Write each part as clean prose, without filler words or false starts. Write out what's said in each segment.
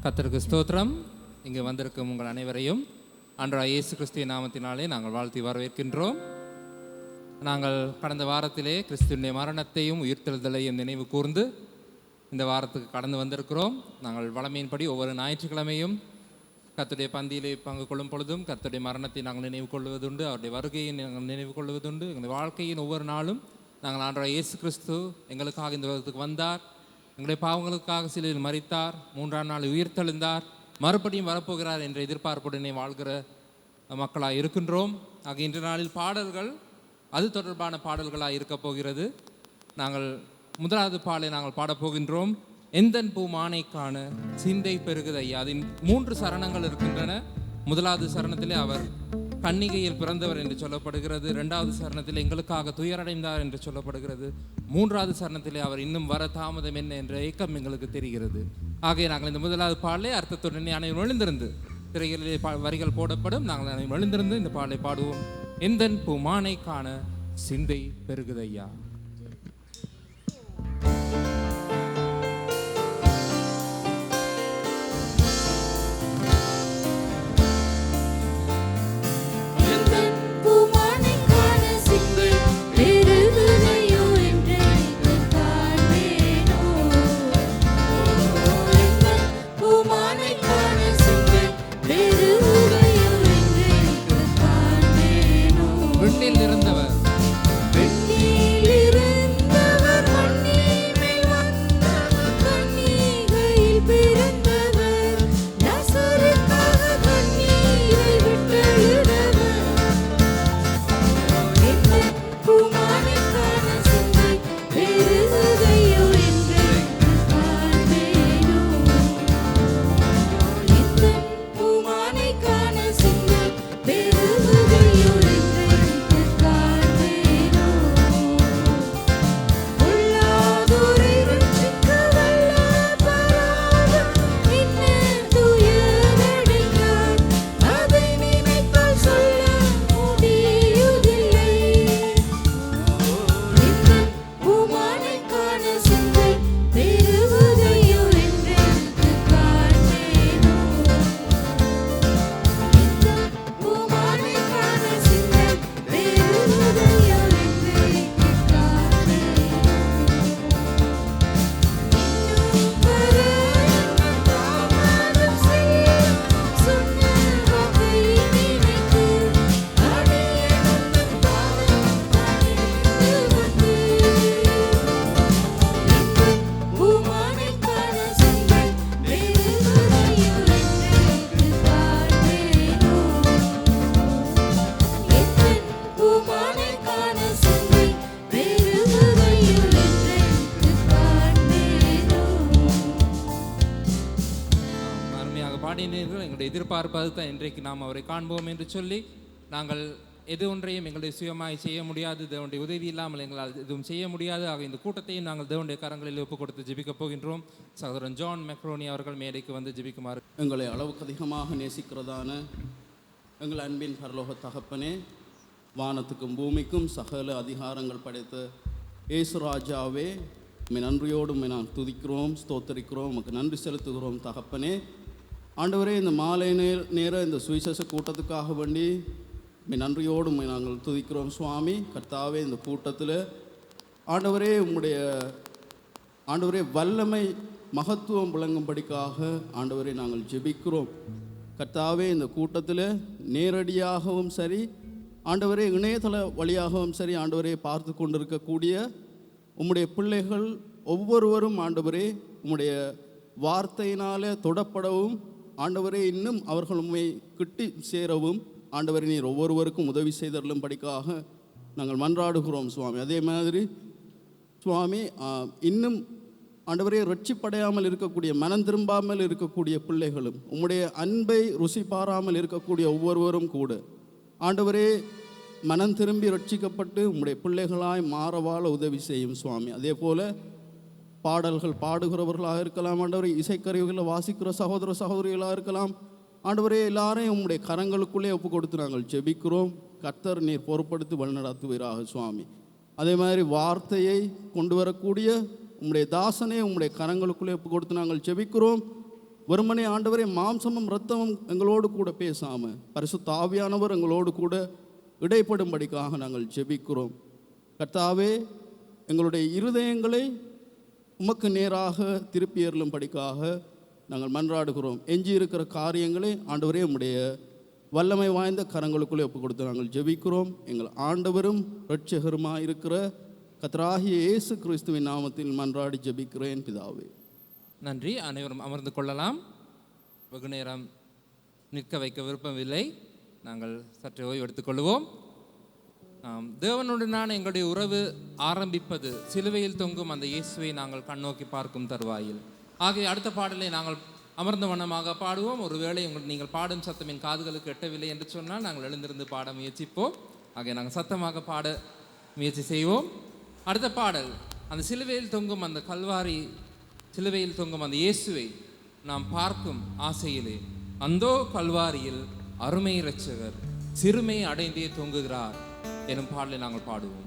கர்த்தருக்கு ஸ்தோத்திரம். இங்கு வந்திருக்கும் உங்கள் அனைவரையும் ஆண்டவராகிய இயேசு கிறிஸ்துவின் நாமத்தினாலே நாங்கள் வாழ்த்தி வரவேற்கின்றோம். நாங்கள் கடந்த வாரத்திலே கிறிஸ்துவினுடைய மரணத்தையும் உயிர்த்தெழுதலையும் நினைவு கூர்ந்து இந்த வாரத்துக்கு கடந்து வந்திருக்கிறோம். நாங்கள் வழமையின்படி ஒவ்வொரு ஞாயிற்றுக்கிழமையும் கர்த்தருடைய பந்தியிலே பங்கு கொள்ளும் பொழுதும் கர்த்தருடைய மரணத்தை நாங்கள் நினைவு கொள்வதுண்டு, அவருடைய வருகையை நாங்கள் நினைவு கொள்வதுண்டு. எங்கள் வாழ்க்கையின் ஒவ்வொரு நாளும் நாங்கள் ஆண்டவராகிய இயேசு கிறிஸ்து எங்களுக்காக இந்த உலகத்துக்கு வந்தார், எங்களுடைய பாவங்களுக்காக சிலுவையில் மரித்தார், 3ஆம் நாள் உயிர்த்தெழுந்தார், மறுபடியும் வரப்போகிறார் என்ற எதிர்பார்ப்புடனே வாழ்கிற மக்களாக இருக்கின்றோம். ஆக இன்றைய நாளில் பாடல்கள் அது தொடர்பான பாடல்களாக இருக்க போகிறது. நாங்கள் முதலாவது பாடலை நாங்கள் பாடப்போகின்றோம். எந்தன் பூ மானைக்கான சிந்தை பெருகுதையா. அதில் 3 சரணங்கள் இருக்கின்றன. முதலாவது சரணத்திலே அவர் கன்னிகையில் பிறந்தவர் என்று சொல்லப்படுகிறது. 2வது சரணத்தில் எங்களுக்காக துயரடைந்தார் என்று சொல்லப்படுகிறது. 3வது சரணத்திலே அவர் இன்னும் வர தாமதம் என்ன என்ற ஏக்கம் எங்களுக்கு தெரிகிறது. ஆகவே நாங்கள் இந்த முதலாவது பாடலை அர்த்தத்துடனே அனைவரும் எழுந்திருந்து திரைகளிலே வரிகள் போடப்படும். நாங்கள் அனைவரும் எழுந்திருந்து இந்த பாடலை பாடுவோம். எந்தன் பூ மானைக்கான சிந்தை பெருகுதையா. எங்களுடைய எதிர்பார்ப்பது தான் இன்றைக்கு நாம் அவரை காண்போம் என்று சொல்லி நாங்கள் எது ஒன்றையும் எங்களுடைய சுயமாய் செய்ய முடியாது, தேவனுடைய உதவி இல்லாமல் எங்களால் எதுவும் செய்ய முடியாது. ஆக இந்த கூட்டத்தையும் நாங்கள் தேவனுடைய கரங்களில் ஒப்புக் கொடுத்து ஜெபிக்கப் போகின்றோம். சகோதரன் ஜான் மெக்ரோனி அவர்கள் மேடைக்கு வந்து ஜெபிக்குமாறு. எங்களை அளவுக்கு அதிகமாக நேசிக்கிறதான எங்கள் அன்பின் பரலோக தகப்பனே, வானத்துக்கும் பூமிக்கும் சகல அதிகாரங்கள் படைத்த ஏசுராஜாவே, நன்றியோடு நான் துதிக்கிறோம், ஸ்தோத்தரிக்கிறோம், உமக்கு நன்றி செலுத்துகிறோம் தகப்பனே. ஆண்டவரே, இந்த மாலை நேர இந்த சுவிசேஷ கூட்டத்துக்காக வேண்டி நன்றியோடு நாங்கள் துதிக்கிறோம் சுவாமி. கர்த்தாவே, இந்த கூட்டத்தில் ஆண்டவரே ஆண்டவரே வல்லமை மகத்துவம் விளங்கும்படிக்காக ஆண்டவரே நாங்கள் ஜெபிக்கிறோம். கர்த்தாவே, இந்த கூட்டத்தில் நேரடியாகவும் சரி, ஆண்டவரே இணையதள வழியாகவும் சரி, ஆண்டவரே பார்த்து கொண்டிருக்கக்கூடிய உம்முடைய பிள்ளைகள் ஒவ்வொருவரும் ஆண்டவரே உம்முடைய வார்த்தையினால் தொடப்படவும், ஆண்டவரே இன்னும் அவர்கள் உண்மை கிட்டி சேரவும் ஆண்டவரே நீர் ஒவ்வொருவருக்கும் உதவி செய்தருளும் படிக்காக நாங்கள் மன்றாடுகிறோம் சுவாமி. அதே மாதிரி சுவாமி, இன்னும் ஆண்டவரே ரட்சிப்படையாமல் இருக்கக்கூடிய, மனம் திரும்பாமல் இருக்கக்கூடிய பிள்ளைகளும், உம்முடைய அன்பை ருசி பாராமல் இருக்கக்கூடிய ஒவ்வொருவரும் கூட ஆண்டவரே மனம் திரும்பி ரட்சிக்கப்பட்டு உம்முடைய பிள்ளைகளாய் மாற வாழ உதவி செய்யும் சுவாமி. அதே போல் பாடல்கள் பாடுகிறவர்களாக இருக்கலாம், ஆண்டவரே இசைக்கருவிகளை வாசிக்கிற சகோதர சகோதரிகளாக இருக்கலாம், ஆண்டவரே எல்லாரையும் உம்முடைய கரங்களுக்குள்ளே ஒப்பு கொடுத்து நாங்கள் ஜெபிக்கிறோம். கர்த்தர் நீர் பொறுப்படுத்தி வழிநடத்துவீராக சுவாமி. அதே மாதிரி வார்த்தையை கொண்டு வரக்கூடிய உம்முடைய தாசனை உம்முடைய கரங்களுக்குள்ளே ஒப்பு கொடுத்து நாங்கள் ஜெபிக்கிறோம். வெறுமனே ஆண்டவரே மாம்சமும் இரத்தமும் எங்களோடு கூட பேசாமல் பரிசுத்த ஆவியானவர் எங்களோடு கூட இடைப்படும்படிக்காக நாங்கள் ஜெபிக்கிறோம். கர்த்தாவே, எங்களுடைய இருதயங்களை உமக்கு நேராக திருப்பி எறியும்படிக்காக நாங்கள் மன்றாடுகிறோம். எஞ்சி இருக்கிற காரியங்களை ஆண்டவரே உம்முடைய வல்லமை வாய்ந்த கரங்களுக்குள்ளே ஒப்பு கொடுத்து நாங்கள் ஜெபிக்கிறோம். எங்கள் ஆண்டவரும் இரட்சகருமாய் இருக்கிற கர்த்தராகிய இயேசு கிறிஸ்துவின் நாமத்தில் மன்றாடி ஜெபிக்கிறேன் பிதாவே. நன்றி. அனைவரும் அமர்ந்து கொள்ளலாம். வெகு நேரம் நிற்க வைக்க விருப்பமில்லை. நாங்கள் சற்று ஓய்வு எடுத்துக்கொள்வோம். தேவனுடனான எங்களுடைய உறவு ஆரம்பிப்பது சிலுவையில் தொங்கும் அந்த இயேசுவை நாங்கள் கண்ணோக்கி பார்க்கும் தருவாயில். ஆகிய அடுத்த பாடலை நாங்கள் அமர்ந்த வண்ணமாக பாடுவோம். ஒருவேளை நீங்கள் பாடும் சத்தம் என் காதுகளுக்கு எட்டவில்லை என்று சொன்னால் நாங்கள் எழுந்திருந்து பாட முயற்சிப்போம். ஆகிய நாங்கள் சத்தமாக பாட முயற்சி செய்வோம். அடுத்த பாடல், அந்த சிலுவையில் தொங்கும் அந்த கல்வாரி, சிலுவையில் தொங்கும் அந்த இயேசுவை நாம் பார்க்கும் ஆசையிலே, அந்தோ கல்வாரியில் அருமை இரட்சகர் சிறுமை அடைந்தே தொங்குகிறார் எனும் பாடலை நாங்கள் பாடுவோம்.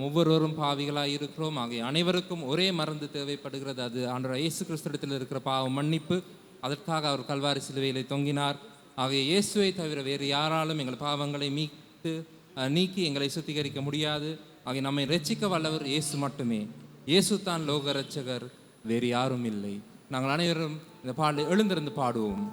ஒவ்வொருவரும் பாவிகளாய் இருக்கிறோம். ஆகிய அனைவருக்கும் ஒரே மருந்து தேவைப்படுகிறது. அது ஆண்டவர் இயேசு கிறிஸ்துவிடத்தில் இருக்கிற பாவ மன்னிப்பு. அதற்காக அவர் கல்வாரி சிலுவையிலே தொங்கினார். ஆகிய இயேசுவை தவிர வேறு யாராலும் எங்கள் பாவங்களை நீக்கி எங்களை சுத்திகரிக்க முடியாது. ஆகிய நம்மை ரட்சிக்க வல்லவர் இயேசு மட்டுமே. இயேசு தான் லோக ரட்சகர், வேறு யாரும் இல்லை. நாங்கள் அனைவரும் இந்த பாடலை எழுந்திருந்து பாடுவோம்.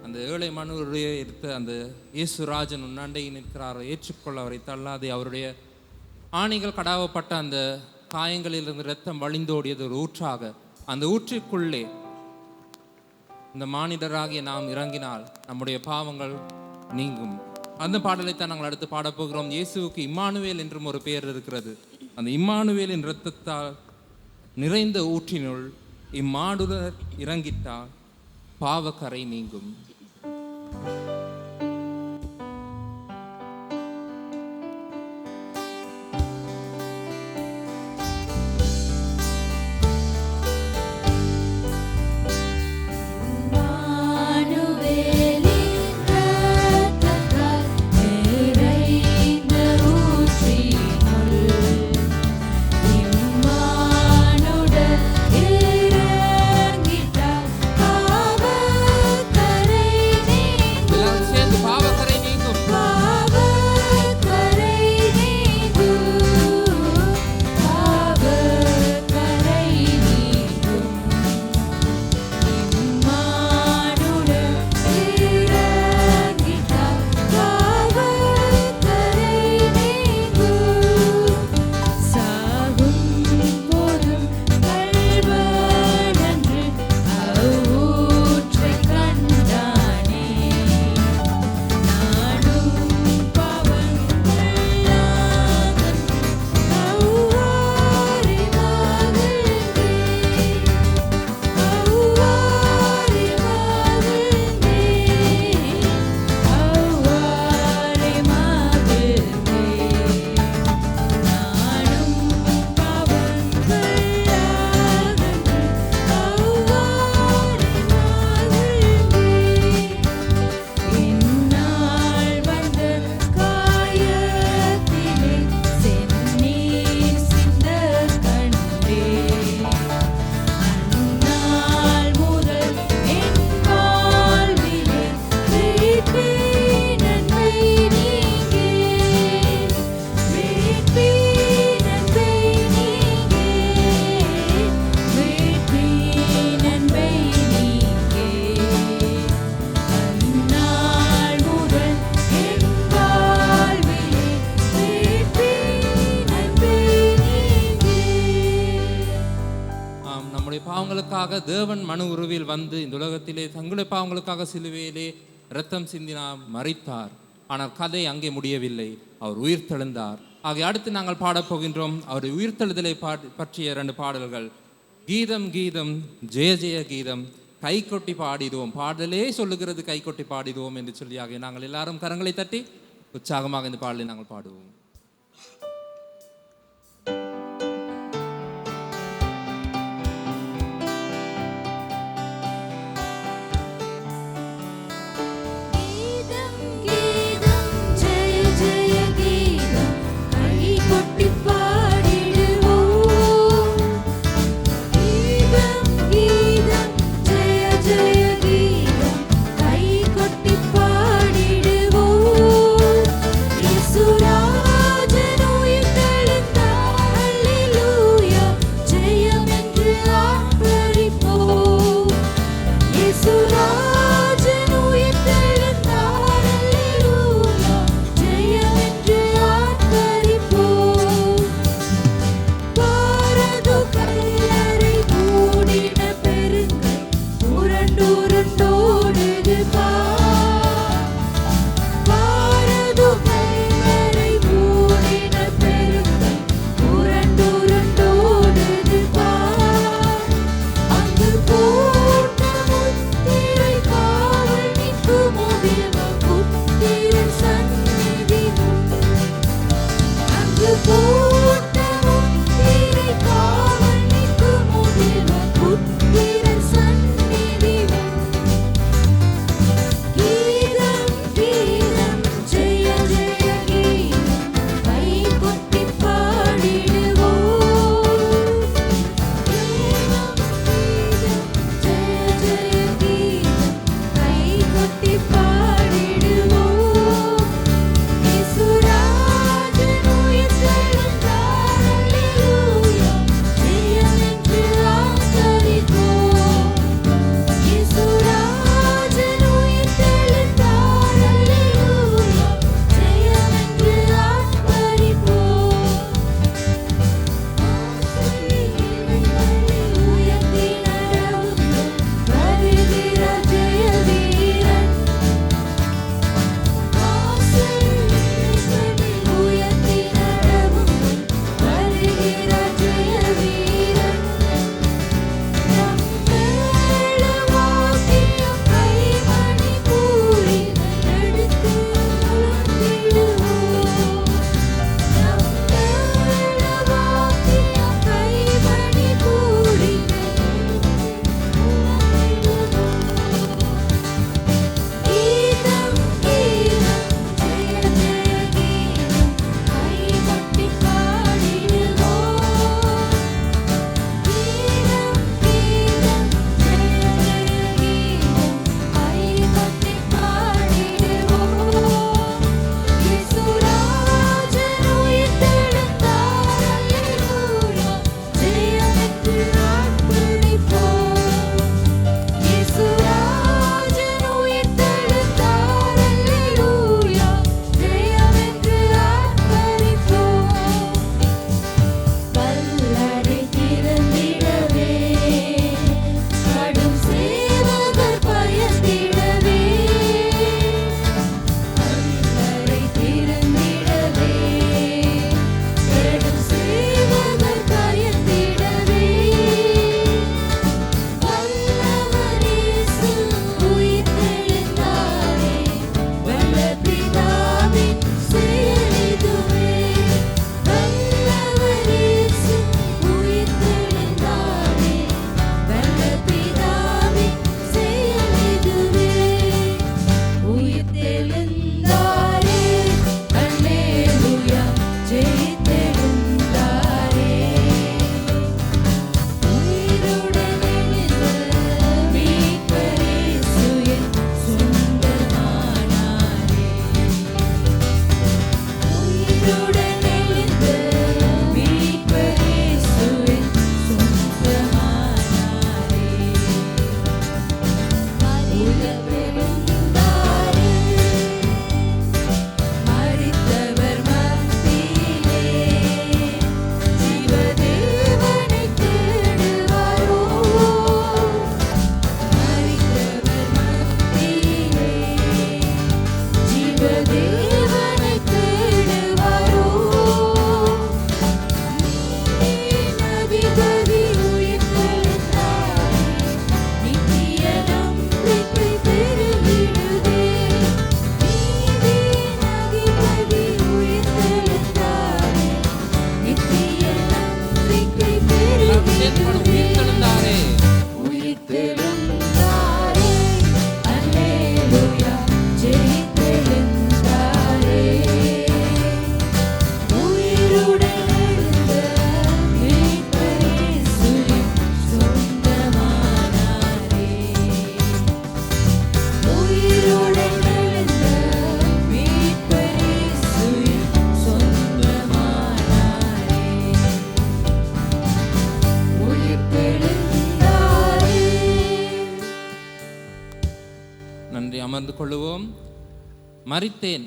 அந்த ஏழை மனுடைய எடுத்த அந்த இயேசுராஜன் உன்னாண்டை நிற்கிறார், ஏற்றுக்கொள்ள அவரை தள்ளாதே. அவருடைய ஆணிகள் கடாவப்பட்ட அந்த காயங்களிலிருந்து இரத்தம் வழிந்தோடியது ஒரு ஊற்றாக. அந்த ஊற்றிற்குள்ளே இந்த மானிடராகிய நாம் இறங்கினால் நம்முடைய பாவங்கள் நீங்கும். அந்த பாடலைத்தான் நாங்கள் அடுத்து பாடப்போகிறோம். இயேசுவுக்கு இம்மானுவேல் என்றும் ஒரு பெயர் இருக்கிறது. அந்த இம்மானுவேலின் இரத்தத்தால் நிறைந்த ஊற்றினுள் இம்மாடுலர் இறங்கிட்டால் பாவக்கரை நீங்கும். பாவங்களுக்காக தேவன் மனு உருவில் வந்து இந்த உலகத்திலே தங்களுடைய பாவங்களுக்காக சிலுவையிலே இரத்தம் சிந்தினார், மரித்தார். ஆனால் கதை அங்கே முடியவில்லை. அவர் உயிர்த்தெழுந்தார். ஆகிய அடுத்து நாங்கள் பாடப்போகின்றோம் அவருடைய உயிர்த்தெழுதலை பற்றிய 2 பாடல்கள். கீதம் கீதம் ஜெய ஜெய கீதம், கை கொட்டி பாடிடுவோம். பாடலே சொல்லுகிறது கை கொட்டி பாடிடுவோம் என்று சொல்லி ஆகிய நாங்கள் எல்லாரும் கரங்களை தட்டி உற்சாகமாக இந்த பாடலை நாங்கள் பாடுவோம். Surah அமர்ந்து கொள்ளுவோம். மரித்தேன்,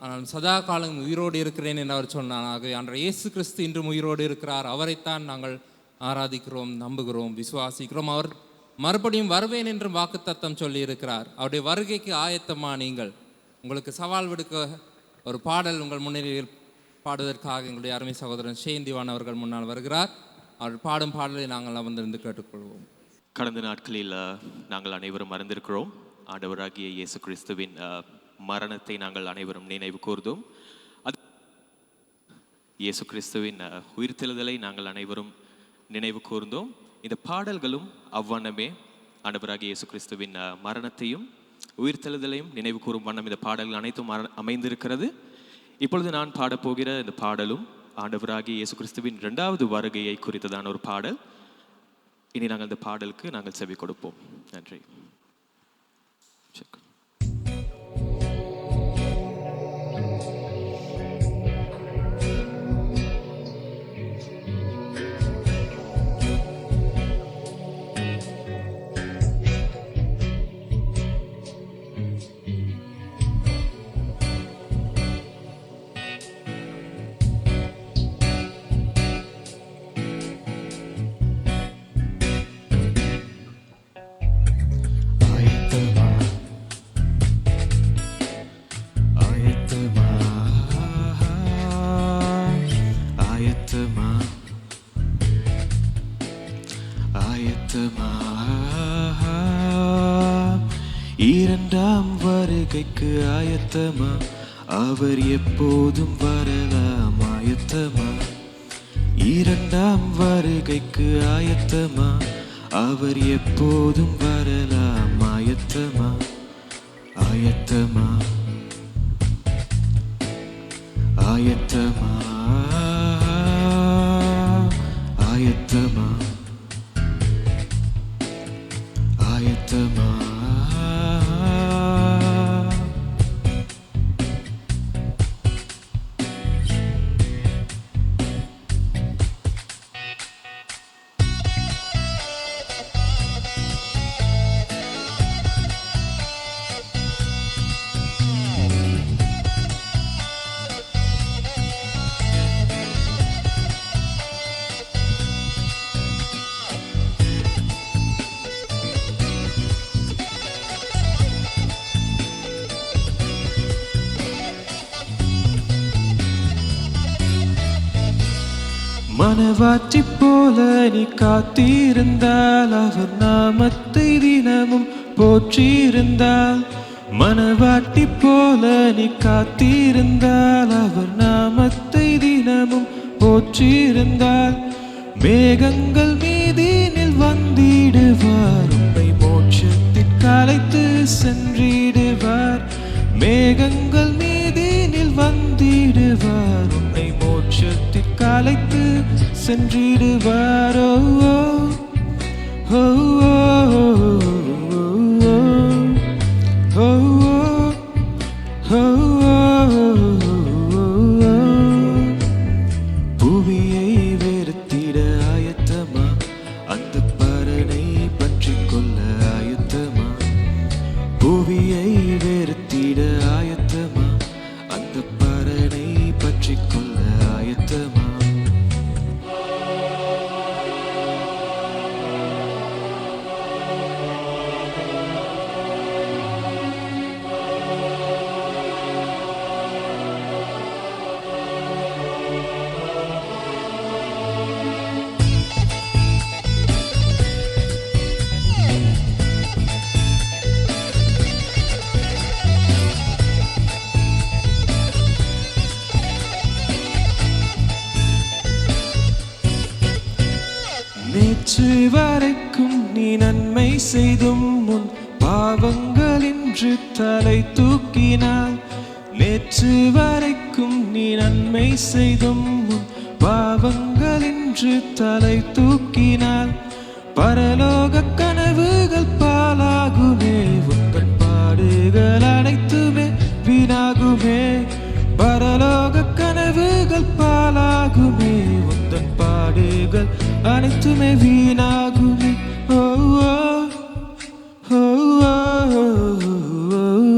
ஆனால் சதா காலம் உயிரோடு இருக்கிறேன் என்று அவர் சொன்னார். ஆகவே அன்றைய இயேசு கிறிஸ்து இன்றும் உயிரோடு இருக்கிறார். அவரைத்தான் நாங்கள் ஆராதிக்கிறோம், நம்புகிறோம், விசுவாசிக்கிறோம். அவர் மறுபடியும் வருவேன் என்று வாக்குத்தத்தம் சொல்லி இருக்கிறார். அவருடைய வருகைக்கு ஆயத்தமா நீங்கள்? உங்களுக்கு சவால் விடுக்க ஒரு பாடல் உங்கள் முன்னிலையில் பாடுவதற்காக எங்களுடைய அருமை சகோதரன் ஷேந்திவான் அவர்கள் முன்னால் வருகிறார். அவர் பாடும் பாடலை நாங்கள் அமர்ந்திருந்து கேட்டுக்கொள்வோம். கடந்த நாட்களில் நாங்கள் அனைவரும் மறந்திருக்கிறோம். ஆண்டவராகிய இயேசு கிறிஸ்துவின் மரணத்தை நாங்கள் அனைவரும் நினைவு கூர்ந்தோம். அது இயேசு கிறிஸ்துவின் உயிர்த்தெழுதலை நாங்கள் அனைவரும் நினைவு கூர்ந்தோம். இந்த பாடல்களும் அவ்வண்ணமே ஆண்டவராகிய இயேசு கிறிஸ்துவின் மரணத்தையும் உயிர்த்தெழுதலையும் நினைவு கூறும் வண்ணம் இந்த பாடல்கள் அனைத்தும் அமைந்திருக்கிறது. இப்பொழுது நான் பாடப்போகிற இந்த பாடலும் ஆண்டவராகிய இயேசு கிறிஸ்துவின் 2வது வருகையை குறித்ததான ஒரு பாடல். இனி நாங்கள் இந்த பாடலுக்கு நாங்கள் செவி கொடுப்போம். நன்றி. இரண்டாம் வருகைக்கு ஆயத்தமா, அவர் எப்போதும் வரலாம் ஆயத்தமா. இரண்டாம் வருகைக்கு ஆயத்தமா, அவர் எப்போதும் வரலாம் ஆயத்தமா. ஆயத்தமா ஆயத்தமா ஆயத்தமா ஆயத்தமா. மனவாற்றி போல நீ காத்திருந்தால், அவர் நாமத்தை தினமும் போற்றியிருந்தால். மனவாட்டி போல நீ காத்திருந்தால், அவர் நாமத்தை தினமும் போற்றியிருந்தால். மேகங்கள் மீதினில் வந்திடுவார், உம்மை மோட்சத்திற்கு அழைத்து சென்றிடுவார். மேகங்கள் மீதினில் வந்திடுவார், உம்மை மோட்சத்திற்கு அழைத்து சென்றிடுவார். புவியை வெறுத்திட ஆயத்தமா, அந்த பரனை பற்றி கொள்ள ஆயத்தமா. புவியை வெறுத்திட ஆயத்தமா, அந்த பரனை பற்றி கொள்ள ஆயத்தமா. நேற்று வரைக்கும் நீ நன்மை செய்தும் உன் பாவங்கள் இன்று தலை தூக்கினாள். நேற்று வரைக்கும் நீ நன்மை செய்தும் உன் பாவங்கள் இன்று தலை தூக்கினாள். பரலோக கனவுகள் பாலாகுமே, உங்கள் பாடுகள் அனைத்துமே வீணாகுமே. பரலோக கனவுகள் பாலாகுமே, உந்தன் பாடுகள் அனைத்துமே வீணாகுமே. ஓ ஓ ஓ ஓ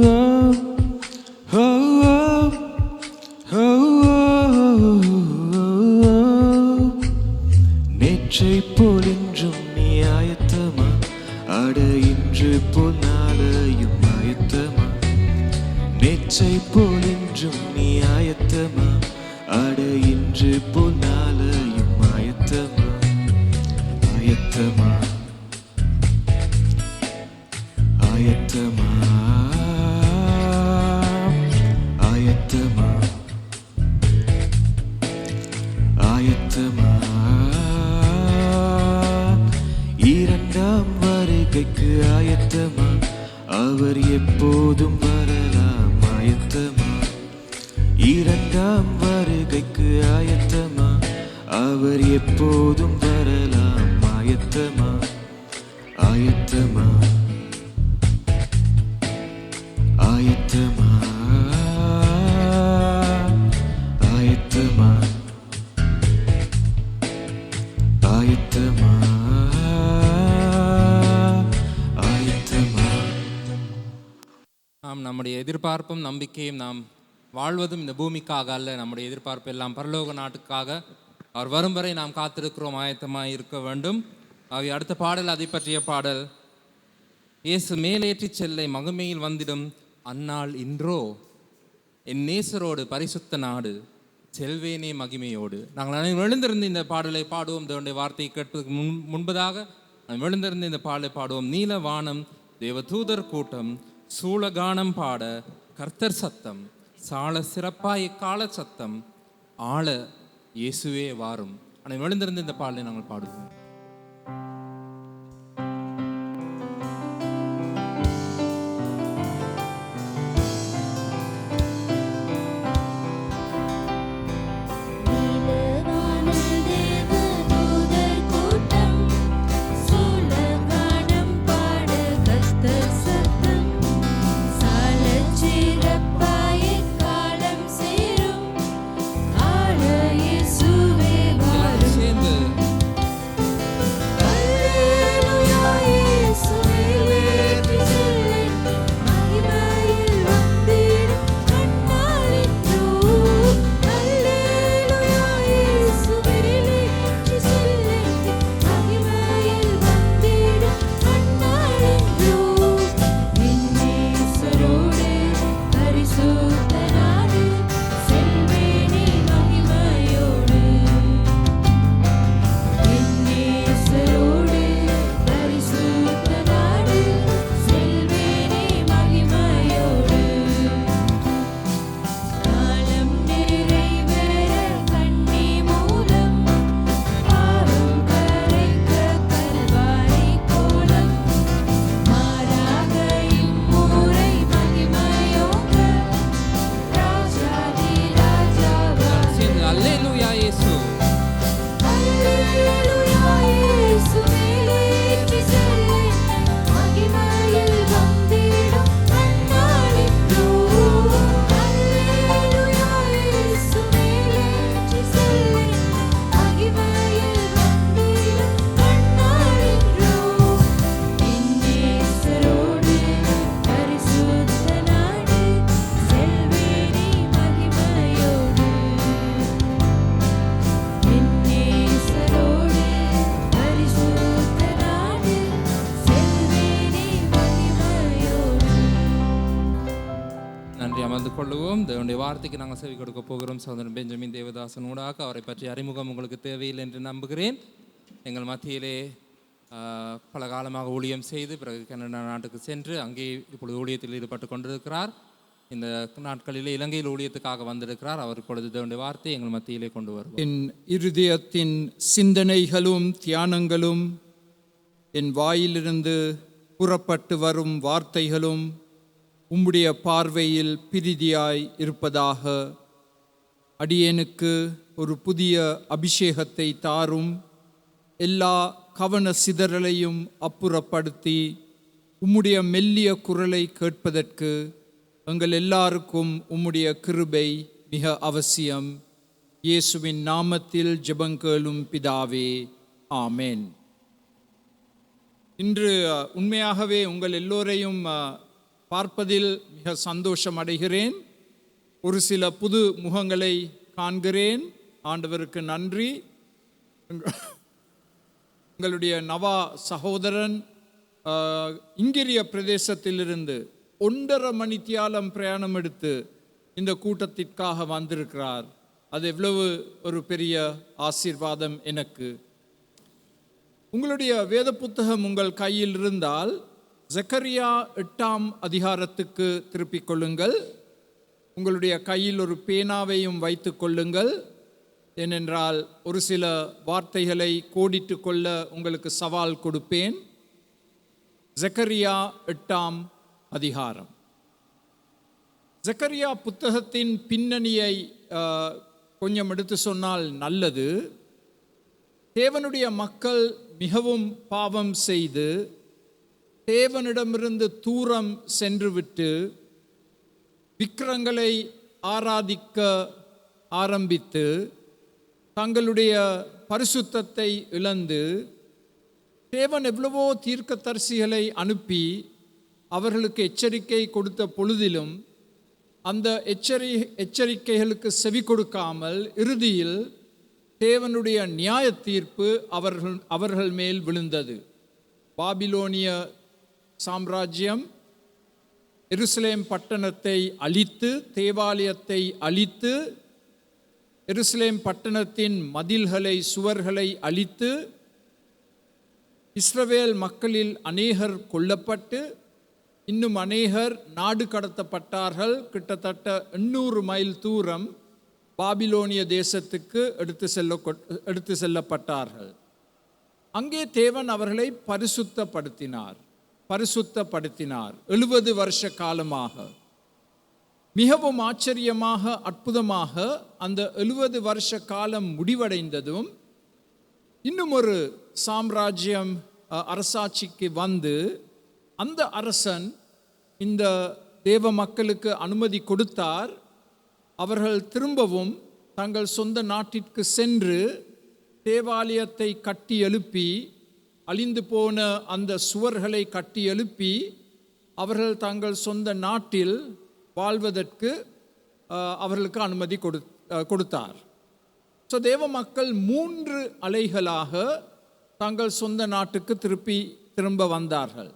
நேற்றை போல் இன்றும் நீ ஆயத்தமா? அட இன்று போல் நாளையும் ஆயத்தமா? நேற்றை போல் இன்றும் நீ ஆயத்தமா? அட இன்று போல் நாளையும் ஆயத்தமா? ஆயத்தமா? ஆயத்தமா? ஆயத்தமா? ஆயத்தமா? இரண்டாம் வருகைக்கு ஆயத்தமா? அவர் எப்போதும் வரலாம். ஆயத்தமா? இரண்டாம் வருகைக்கு ஆயத்தமா? அவர் எப்போதும் வரலாம். ஆயத்தமா? ஆயத்தமா? ஆயத்தமா? ஆயத்தமா? ஆயத்தமா? ஆயத்தமா? நாம் நம்முடைய எதிர்பார்ப்பும் நம்பிக்கையும் நாம் வாழ்வதும் இந்த பூமிக்காக அல்ல. நம்முடைய எதிர்பார்ப்பு எல்லாம் பரலோக நாட்டுக்காக. அவர் வரும் வரை நாம் காத்திருக்கிறோம், ஆயத்தமாக இருக்க வேண்டும். ஆகிய அடுத்த பாடல் அதை பற்றிய பாடல். இயேசு மேலேற்றி செல்லை மகிமையில் வந்திடும் அந்நாள் இன்றோ, என் நேசரோடு பரிசுத்த நாடு செல்வேனே மகிமையோடு. நாங்கள் அனைவரும் எழுந்திருந்து இந்த பாடலை பாடுவோம். தேவனுடைய வார்த்தையை கேட்பதற்கு முன்பதாக நாம் எழுந்திருந்து இந்த பாடலை பாடுவோம். நீல வானம், தேவ தூதர் கூட்டம், சூளகானம் பாட, கர்த்தர் சத்தம், சால சிறப்பாய் கால சத்தம், ஆள இயேசுவே வாரும். அனைவரும் எழுந்திருந்து இந்த பாடலை நாங்கள் பாடுவோம். கொள்ளுவோம். தேவனுடைய வார்த்தைக்கு நாங்கள் செவி கொடுக்க போகிறோம். சகோதரன் பெஞ்சமின் தேவதாசன் ஊடாக அவரை பற்றி அறிமுகம் உங்களுக்கு தேவையில்லை என்று நம்புகிறேன். எங்கள் மத்தியிலே பல காலமாக ஊழியம் செய்து பிறகு கனடா நாட்டுக்கு சென்று அங்கே இப்பொழுது ஊழியத்தில் ஈடுபட்டு கொண்டிருக்கிறார். இந்த நாட்களிலே இலங்கையில் ஊழியத்துக்காக வந்திருக்கிறார். அவர் இப்பொழுது தேவனுடைய வார்த்தை எங்கள் மத்தியிலே கொண்டு வருவார். என் இருதயத்தின் சிந்தனைகளும் தியானங்களும் என் வாயிலிருந்து புறப்பட்டு வரும் வார்த்தைகளும் உம்முடைய பார்வையில் பிரீதியாய் இருப்பதாக. அடியேனுக்கு ஒரு புதிய அபிஷேகத்தை தாரும். எல்லா கவன சிதறலையும் அப்புறப்படுத்தி உம்முடைய மெல்லிய குரலை கேட்பதற்கு எங்கள் எல்லாருக்கும் உம்முடைய கிருபை மிக அவசியம். இயேசுவின் நாமத்தில் ஜெபங்கேளும் பிதாவே, ஆமேன். இன்று உண்மையாகவே உங்கள் எல்லோரையும் பார்ப்பதில் மிக சந்தோஷம் அடைகிறேன். ஒரு சில புது முகங்களை காண்கிறேன். ஆண்டவருக்கு நன்றி. எங்களுடைய நவா சகோதரன் இங்கிரிய பிரதேசத்திலிருந்து 1.5 மணித்தியாலம் பிரயாணம் எடுத்து இந்த கூட்டத்திற்காக வந்திருக்கிறார். அது எவ்வளவு ஒரு பெரிய ஆசீர்வாதம் எனக்கு. உங்களுடைய வேத புத்தகம் உங்கள் கையில் இருந்தால் ஜக்கரியா 8ஆம் அதிகாரத்துக்கு திருப்பிக் கொள்ளுங்கள். உங்களுடைய கையில் ஒரு பேனாவையும் வைத்து கொள்ளுங்கள். ஏனென்றால் ஒரு சில வார்த்தைகளை கோடிட்டு கொள்ள உங்களுக்கு சவால் கொடுப்பேன். ஜக்கரியா 8ஆம் அதிகாரம். ஜக்கரியா புத்தகத்தின் பின்னணியை கொஞ்சம் எடுத்து சொன்னால் நல்லது. தேவனுடைய மக்கள் மிகவும் பாவம் செய்து தேவனிடமிருந்து தூரம் சென்றுவிட்டு விக்கிரங்களை ஆராதிக்க ஆரம்பித்து தங்களுடைய பரிசுத்தத்தை இழந்து தேவன் எவ்வளவோ தீர்க்கதரிசிகளை அனுப்பி அவர்களுக்கு எச்சரிக்கை கொடுத்த பொழுதிலும் அந்த எச்சரிக்கைகளுக்கு செவி கொடுக்காமல் இறுதியில் தேவனுடைய நியாய தீர்ப்பு அவர்கள் மேல் விழுந்தது. பாபிலோனிய சாம்ராஜ்யம் எருசலேம் பட்டணத்தை அழித்து, தேவாலயத்தை அழித்து, எருசலேம் பட்டணத்தின் மதில்களை சுவர்களை அழித்து, இஸ்ரவேல் மக்களில் அநேகர் கொல்லப்பட்டு இன்னும் அநேகர் நாடு கடத்தப்பட்டார்கள். கிட்டத்தட்ட 800 மைல் தூரம் பாபிலோனிய தேசத்துக்கு எடுத்து செல்லப்பட்டார்கள். அங்கே தேவன் அவர்களை பரிசுத்தப்படுத்தினார் 70 வருஷ காலமாக. மிகவும் ஆச்சரியமாக அற்புதமாக அந்த 70 வருஷ காலம் முடிவடைந்ததும் இன்னும் ஒரு சாம்ராஜ்யம் அரசாட்சிக்கு வந்து அந்த அரசன் இந்த தேவ மக்களுக்கு அனுமதி கொடுத்தார். அவர்கள் திரும்பவும் தங்கள் சொந்த நாட்டிற்கு சென்று தேவாலயத்தை கட்டி எழுப்பி, அழிந்து போன அந்த சுவர்களை கட்டி எழுப்பி அவர்கள் தங்கள் சொந்த நாட்டில் வாழ்வதற்கு அவர்களுக்கு அனுமதி கொடுத்தார். ஸோ தேவ மக்கள் 3 அலைகளாக தங்கள் சொந்த நாட்டுக்கு திரும்ப வந்தார்கள்.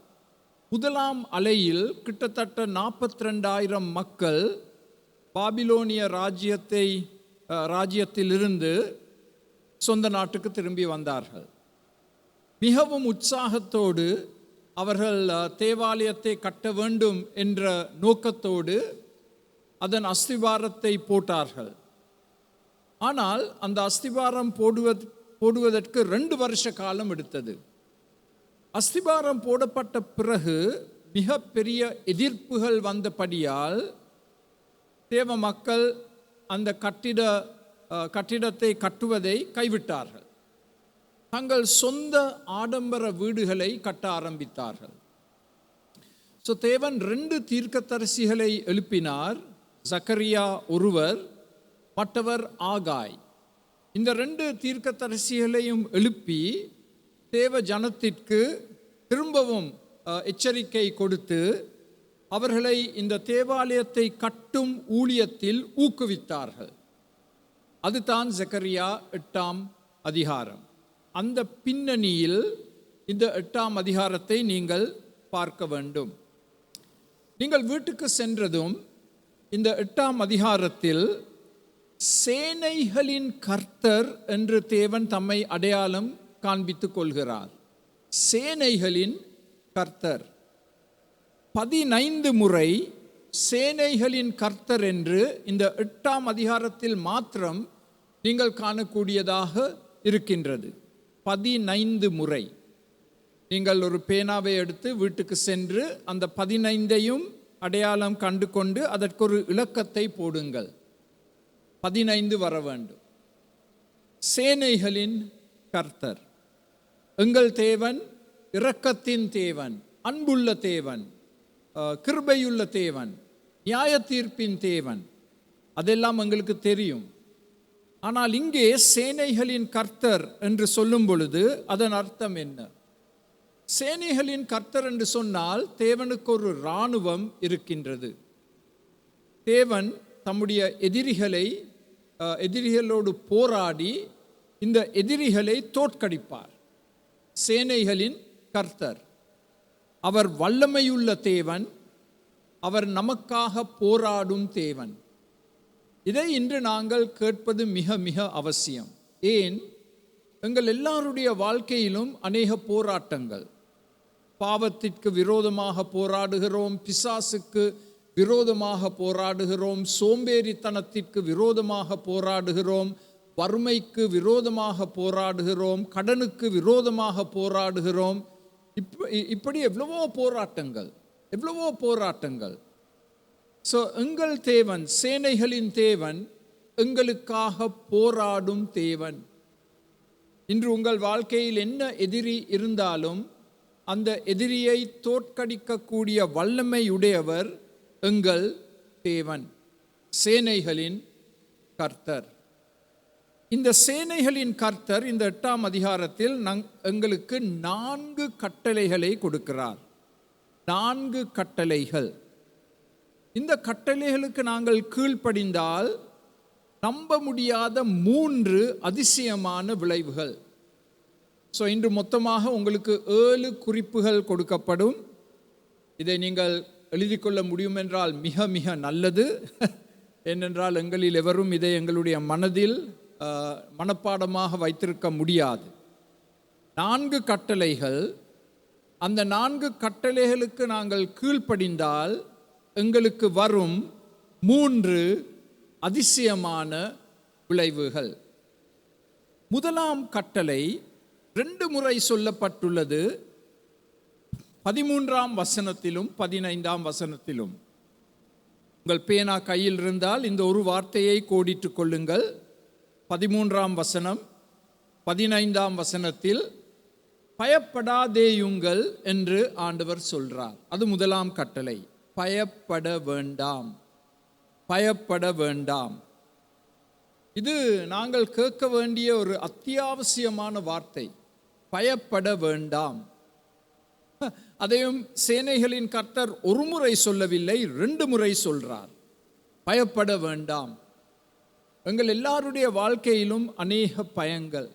முதலாம் அலையில் கிட்டத்தட்ட 42,000 மக்கள் பாபிலோனிய ராஜ்யத்திலிருந்து சொந்த நாட்டுக்கு திரும்பி வந்தார்கள். மிகவும் உற்சாகத்தோடு அவர்கள் தேவாலயத்தை கட்ட வேண்டும் என்ற நோக்கத்தோடு அதன் அஸ்திவாரத்தை போட்டார்கள். ஆனால் அந்த அஸ்திவாரம் போடுவதற்கு 2 வருஷ காலம் எடுத்தது. அஸ்திவாரம் போடப்பட்ட பிறகு மிக பெரிய எதிர்ப்புகள் வந்தபடியால் தேவ மக்கள் அந்த கட்டிடத்தை கட்டுவதை கைவிட்டார்கள். தங்கள் சொந்த ஆடம்பர வீடுகளை கட்ட ஆரம்பித்தார்கள். ஸோ தேவன் 2 தீர்க்கதரிசிகளை எழுப்பினார். ஜக்கரியா ஒருவர், மற்றவர் ஆகாய். இந்த 2 தீர்க்கதரிசிகளையும் எழுப்பி தேவ ஜனத்திற்கு திரும்பவும் எச்சரிக்கை கொடுத்து அவர்களை இந்த தேவாலயத்தை கட்டும் ஊழியத்தில் ஊக்குவித்தார்கள். அதுதான் ஜக்கரியா 8ஆம் அதிகாரம். அந்த பின்னணியில் இந்த 8ஆம் அதிகாரத்தை நீங்கள் பார்க்க வேண்டும். நீங்கள் வீட்டுக்கு சென்றதும் இந்த 8ஆம் அதிகாரத்தில் சேனைகளின் கர்த்தர் என்று தேவன் தம்மை அடையாளம் காண்பித்துக் கொள்கிறார். சேனைகளின் கர்த்தர் 15 முறை சேனைகளின் கர்த்தர் என்று இந்த 8ஆம் அதிகாரத்தில் மாத்திரம் நீங்கள் காணக்கூடியதாக இருக்கின்றது. 15 முறை. நீங்கள் ஒரு பேனாவை எடுத்து வீட்டுக்கு சென்று அந்த 15ஐயும் அடையாளம் கண்டு கொண்டு அதற்கு ஒரு இலக்கத்தை போடுங்கள். 15 வர வேண்டும். சேனைகளின் கர்த்தர். எங்கள் தேவன் இரக்கத்தின் தேவன், அன்புள்ள தேவன், கிருபையுள்ள தேவன், நியாய தீர்ப்பின் தேவன், அதெல்லாம் எங்களுக்கு தெரியும். ஆனால் இங்கே சேனைகளின் கர்த்தர் என்று சொல்லும் பொழுது அதன் அர்த்தம் என்ன? சேனைகளின் கர்த்தர் என்று சொன்னால் தேவனுக்கு ஒரு இராணுவம் இருக்கின்றது. தேவன் தம்முடைய எதிரிகளை எதிரிகளோடு போராடி இந்த எதிரிகளை தோற்கடிப்பார். சேனைகளின் கர்த்தர், அவர் வல்லமையுள்ள தேவன், அவர் நமக்காக போராடும் தேவன். இதை இன்று நாங்கள் கேட்பது மிக மிக அவசியம். ஏன்? எங்கள் எல்லாருடைய வாழ்க்கையிலும் அநேக போராட்டங்கள். பாவத்திற்கு விரோதமாக போராடுகிறோம், பிசாசுக்கு விரோதமாக போராடுகிறோம், சோம்பேறித்தனத்திற்கு விரோதமாக போராடுகிறோம், வறுமைக்கு விரோதமாக போராடுகிறோம், கடனுக்கு விரோதமாக போராடுகிறோம். இப்படி எவ்வளவோ போராட்டங்கள். ஸோ எங்கள் தேவன், சேனைகளின் தேவன், எங்களுக்காக போராடும் தேவன். இன்று உங்கள் வாழ்க்கையில் என்ன எதிரி இருந்தாலும் அந்த எதிரியை தோற்கடிக்கக்கூடிய வல்லமையுடையவர் எங்கள் தேவன், சேனைகளின் கர்த்தர். இந்த சேனைகளின் கர்த்தர் இந்த 8ஆம் அதிகாரத்தில் எங்களுக்கு 4 கட்டளைகளை கொடுக்கிறார். 4 கட்டளைகள். இந்த கட்டளைகளுக்கு நாங்கள் கீழ்ப்படிந்தால் நம்ப முடியாத 3 அதிசயமான விளைவுகள். ஸோ இன்று மொத்தமாக உங்களுக்கு 7 குறிப்புகள் கொடுக்கப்படும். இதை நீங்கள் எழுதி கொள்ள முடியும் என்றால் மிக மிக நல்லது. ஏனென்றால் எங்களில் எவரும் இதை எங்களுடைய மனதில் மனப்பாடமாக வைத்திருக்க முடியாது. 4 கட்டளைகள். அந்த 4 கட்டளைகளுக்கு நாங்கள் கீழ்ப்படிந்தால் எங்களுக்கு வரும் 3 அதிசயமான விளைவுகள். முதலாம் கட்டளை 2 முறை சொல்லப்பட்டுள்ளது, 13ஆம் வசனத்திலும் 15ஆம் வசனத்திலும். உங்கள் பேனா கையில் இருந்தால் இந்த ஒரு வார்த்தையை கோடிட்டுக் கொள்ளுங்கள். 13ஆம் வசனம், 15ஆம் வசனத்தில் பயப்படாதேயுங்கள் என்று ஆண்டவர் சொல்றார். அது முதலாம் கட்டளை. பயப்பட வேண்டாம், பயப்பட வேண்டாம். இது நாங்கள் கேட்க வேண்டிய ஒரு அத்தியாவசியமான வார்த்தை. பயப்பட வேண்டாம். அதையும் சேனைகளின் கர்த்தர் ஒரு முறை சொல்லவில்லை, 2 முறை சொல்றார். பயப்பட வேண்டாம். எங்கள் எல்லாருடைய வாழ்க்கையிலும் அநேக பயங்கள்.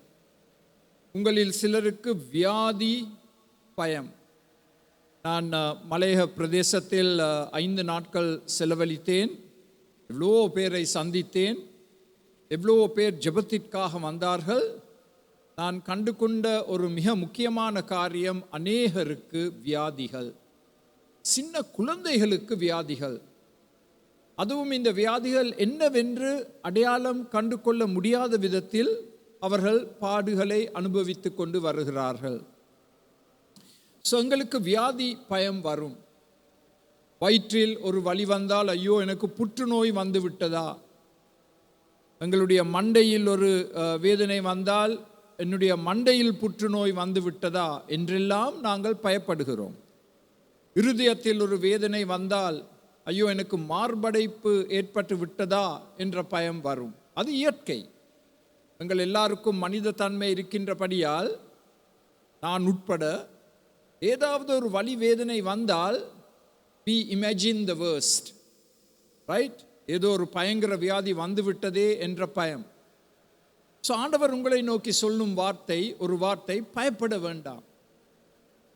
உங்களில் சிலருக்கு வியாதி பயம். நான் மலையக பிரதேசத்தில் 5 நாட்கள் செலவழித்தேன். எவ்வளோ பேரை சந்தித்தேன். எவ்வளோ பேர் ஜெபத்திற்காக வந்தார்கள். நான் கண்டு கொண்ட ஒரு மிக முக்கியமான காரியம், அநேகருக்கு வியாதிகள், சின்ன குழந்தைகளுக்கு வியாதிகள். அதுவும் இந்த வியாதிகள் என்னவென்று அடையாளம் கண்டு கொள்ள முடியாத விதத்தில் அவர்கள் பாடுகளை அனுபவித்து கொண்டு வருகிறார்கள். ஸோ எங்களுக்கு வியாதி பயம் வரும். வயிற்றில் ஒரு வலி வந்தால், ஐயோ எனக்கு புற்றுநோய் வந்து விட்டதா? எங்களுடைய மண்டையில் ஒரு வேதனை வந்தால், என்னுடைய மண்டையில் புற்றுநோய் வந்து விட்டதா என்றெல்லாம் நாங்கள் பயப்படுகிறோம். இருதயத்தில் ஒரு வேதனை வந்தால், ஐயோ எனக்கு மார்படைப்பு ஏற்பட்டு விட்டதா என்ற பயம் வரும். அது இயற்கை. எங்கள் எல்லாருக்கும் மனித தன்மை இருக்கின்றபடியால் நான் உட்பட ஏதாவது ஒரு வலி வேதனை வந்தால் we imagine the worst, right? ஏதோ ஒரு பயங்கர வியாதி வந்து விட்டதே என்ற பயம். ஸோ ஆண்டவர் உங்களை நோக்கி சொல்லும் வார்த்தை, ஒரு வார்த்தை, பயப்பட வேண்டாம்,